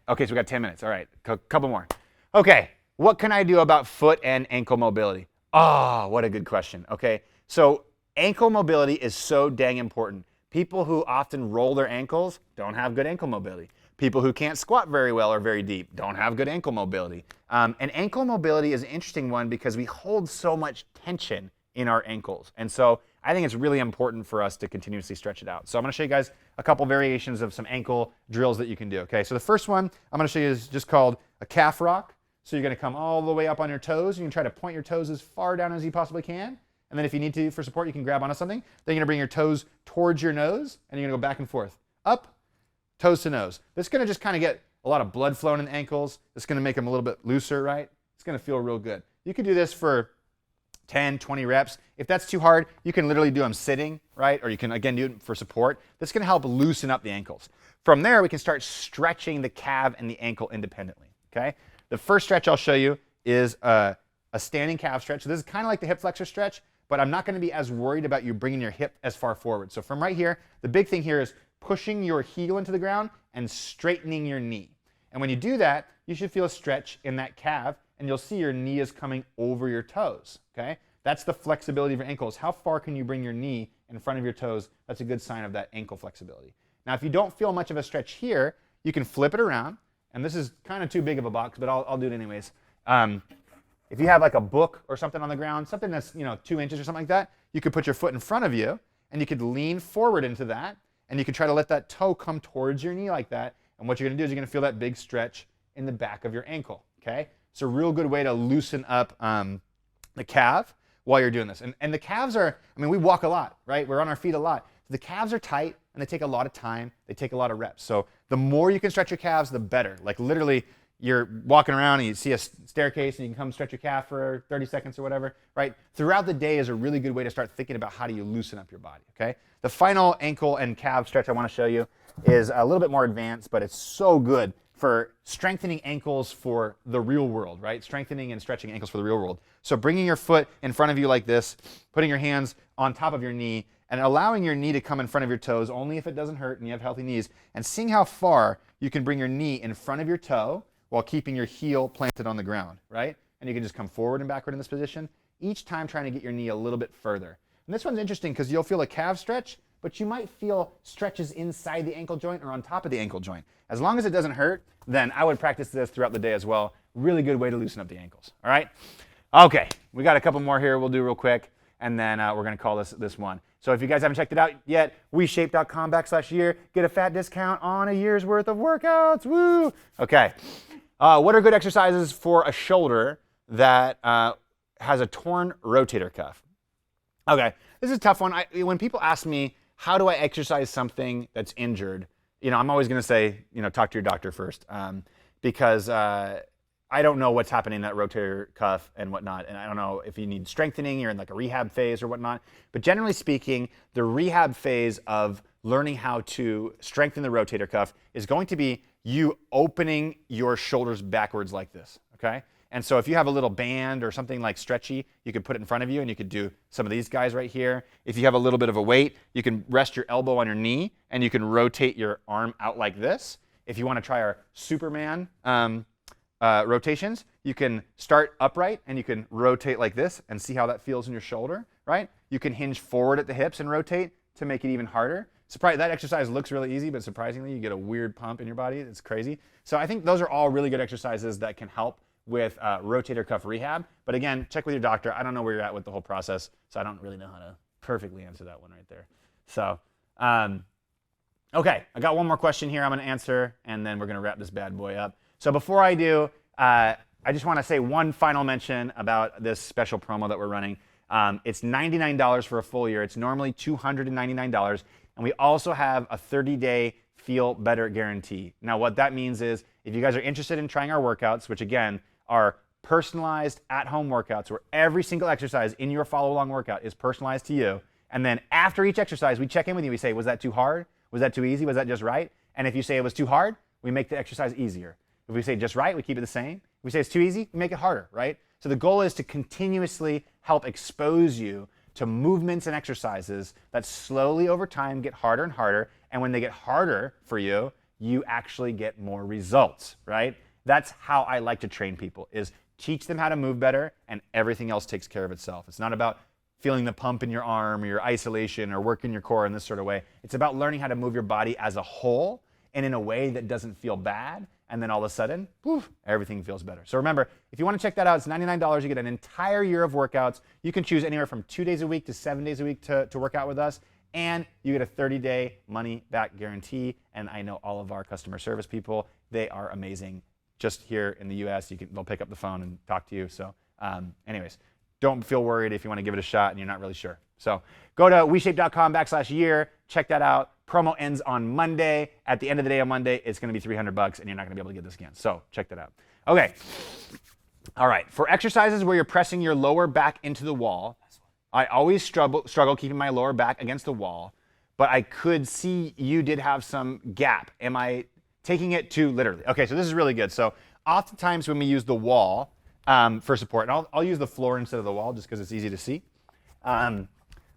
[SPEAKER 1] Okay, so we got 10 minutes. All right, couple more. Okay, what can I do about foot and ankle mobility? Oh, what a good question. Okay, so ankle mobility is so dang important. People who often roll their ankles don't have good ankle mobility. People who can't squat very well or very deep don't have good ankle mobility. And ankle mobility is an interesting one because we hold so much tension in our ankles. And so I think it's really important for us to continuously stretch it out. So I'm going to show you guys a couple variations of some ankle drills that you can do. Okay, so the first one I'm going to show you is just called a calf rock. So you're going to come all the way up on your toes. You can try to point your toes as far down as you possibly can. And then if you need to for support, you can grab onto something. Then you're going to bring your toes towards your nose, and you're going to go back and forth. Up, toes to nose. This is going to just kind of get a lot of blood flowing in the ankles. It's going to make them a little bit looser, right? It's gonna feel real good. You could do this for 10, 20 reps. If that's too hard, you can literally do them sitting, right? Or you can, again, do it for support. This can help loosen up the ankles. From there, we can start stretching the calf and the ankle independently, okay? The first stretch I'll show you is a standing calf stretch. So this is kind of like the hip flexor stretch, but I'm not gonna be as worried about you bringing your hip as far forward. So from right here, the big thing here is pushing your heel into the ground and straightening your knee. And when you do that, you should feel a stretch in that calf, and you'll see your knee is coming over your toes, okay? That's the flexibility of your ankles. How far can you bring your knee in front of your toes? That's a good sign of that ankle flexibility. Now, if you don't feel much of a stretch here, you can flip it around, and this is kind of too big of a box, but I'll do it anyways. If you have like a book or something on the ground, something that's 2 inches or something like that, you could put your foot in front of you, and you could lean forward into that, and you can try to let that toe come towards your knee like that, and what you're gonna do is you're gonna feel that big stretch in the back of your ankle, okay? It's a real good way to loosen up the calf while you're doing this. And the calves are, I mean, we walk a lot, right? We're on our feet a lot. The calves are tight, and they take a lot of time. They take a lot of reps. So the more you can stretch your calves, the better. Like literally, you're walking around and you see a staircase and you can come stretch your calf for 30 seconds or whatever, right? Throughout the day is a really good way to start thinking about how do you loosen up your body, okay? The final ankle and calf stretch I want to show you is a little bit more advanced, but it's so good for strengthening ankles for the real world, right? Strengthening and stretching ankles for the real world. So bringing your foot in front of you like this, putting your hands on top of your knee, and allowing your knee to come in front of your toes only if it doesn't hurt and you have healthy knees, and seeing how far you can bring your knee in front of your toe while keeping your heel planted on the ground, right? And you can just come forward and backward in this position, each time trying to get your knee a little bit further. And this one's interesting because you'll feel a calf stretch, but you might feel stretches inside the ankle joint or on top of the ankle joint. As long as it doesn't hurt, then I would practice this throughout the day as well. Really good way to loosen up the ankles, all right? Okay, we got a couple more here we'll do real quick, and then we're gonna call this one. So if you guys haven't checked it out yet, WeShape.com/year, get a fat discount on a year's worth of workouts, woo! Okay, what are good exercises for a shoulder that has a torn rotator cuff? Okay, this is a tough one. When people ask me, how do I exercise something that's injured? I'm always gonna say, talk to your doctor first, because I don't know what's happening in that rotator cuff and whatnot, and I don't know if you need strengthening, you're in like a rehab phase or whatnot, but generally speaking, the rehab phase of learning how to strengthen the rotator cuff is going to be you opening your shoulders backwards like this, okay? And so if you have a little band or something like stretchy, you could put it in front of you and you could do some of these guys right here. If you have a little bit of a weight, you can rest your elbow on your knee and you can rotate your arm out like this. If you want to try our Superman rotations, you can start upright and you can rotate like this and see how that feels in your shoulder, right? You can hinge forward at the hips and rotate to make it even harder. That exercise looks really easy, but surprisingly, you get a weird pump in your body. It's crazy. So I think those are all really good exercises that can help with rotator cuff rehab. But again, check with your doctor. I don't know where you're at with the whole process, so I don't really know how to perfectly answer that one right there. So, okay, I got one more question here I'm gonna answer, and then we're gonna wrap this bad boy up. So before I do, I just wanna say one final mention about this special promo that we're running. It's $99 for a full year. It's normally $299, and we also have a 30-day feel better guarantee. Now what that means is if you guys are interested in trying our workouts, which again are personalized at-home workouts where every single exercise in your follow-along workout is personalized to you, and then after each exercise we check in with you, we say, was that too hard? Was that too easy? Was that just right? And if you say it was too hard, we make the exercise easier. If we say just right, we keep it the same. If we say it's too easy, we make it harder, right? So the goal is to continuously help expose you to movements and exercises that slowly over time get harder and harder, and when they get harder for you, you actually get more results, right? That's how I like to train people, is teach them how to move better and everything else takes care of itself. It's not about feeling the pump in your arm or your isolation or working your core in this sort of way. It's about learning how to move your body as a whole and in a way that doesn't feel bad, and then all of a sudden, poof, everything feels better. So remember, if you want to check that out, it's $99. You get an entire year of workouts. You can choose anywhere from 2 days a week to 7 days a week to work out with us. And you get a 30-day money-back guarantee. And I know all of our customer service people, they are amazing. Just here in the US, they'll pick up the phone and talk to you. So anyways, don't feel worried if you want to give it a shot and you're not really sure. So go to WeShape.com/year, check that out. Promo ends on Monday. At the end of the day on Monday, it's going to be $300 and you're not going to be able to get this again. So check that out. Okay. All right, for exercises where you're pressing your lower back into the wall, I always struggle keeping my lower back against the wall, but I could see you did have some gap. Am I taking it too literally? Okay, so this is really good. So oftentimes when we use the wall for support, and I'll use the floor instead of the wall just because it's easy to see.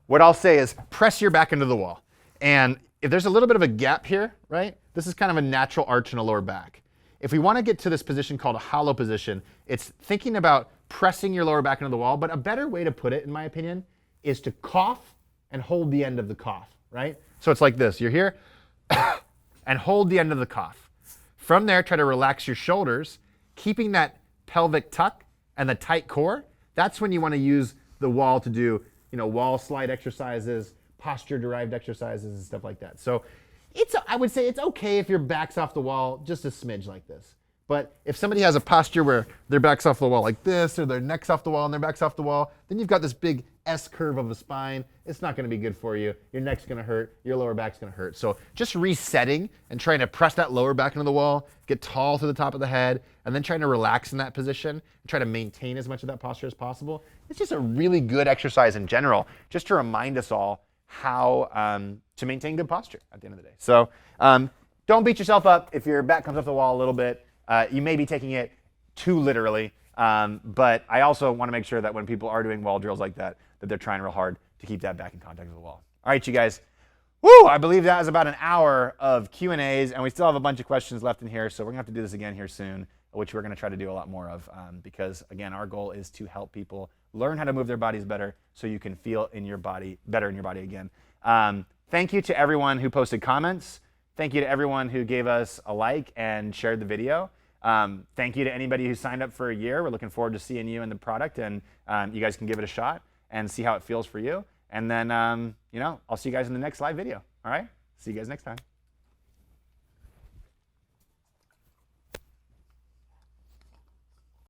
[SPEAKER 1] What I'll say is press your back into the wall. And if there's a little bit of a gap here, right? This is kind of a natural arch in a lower back. If we want to get to this position called a hollow position, it's thinking about pressing your lower back into the wall, but a better way to put it, in my opinion, is to cough and hold the end of the cough, right? So it's like this. You're here and hold the end of the cough. From there, try to relax your shoulders, keeping that pelvic tuck and the tight core. That's when you want to use the wall to do, wall slide exercises, posture-derived exercises, and stuff like that. So I would say it's okay if your back's off the wall just a smidge like this. But if somebody has a posture where their back's off the wall like this, or their neck's off the wall and their back's off the wall, then you've got this big S curve of a spine. It's not going to be good for you. Your neck's going to hurt. Your lower back's going to hurt. So just resetting and trying to press that lower back into the wall, get tall to the top of the head, and then trying to relax in that position and try to maintain as much of that posture as possible. It's just a really good exercise in general, just to remind us all how to maintain good posture at the end of the day. So don't beat yourself up if your back comes off the wall a little bit. You may be taking it too literally, but I also want to make sure that when people are doing wall drills like that they're trying real hard to keep that back in contact with the wall. All right, you guys. Woo! I believe that was about an hour of Q&As, and we still have a bunch of questions left in here, so we're going to have to do this again here soon, which we're going to try to do a lot more of, because, again, our goal is to help people learn how to move their bodies better so you can feel better in your body again. Thank you to everyone who posted comments. Thank you to everyone who gave us a like and shared the video. Thank you to anybody who signed up for a year. We're looking forward to seeing you in the product, and you guys can give it a shot and see how it feels for you. And then, I'll see you guys in the next live video. All right? See you guys next time.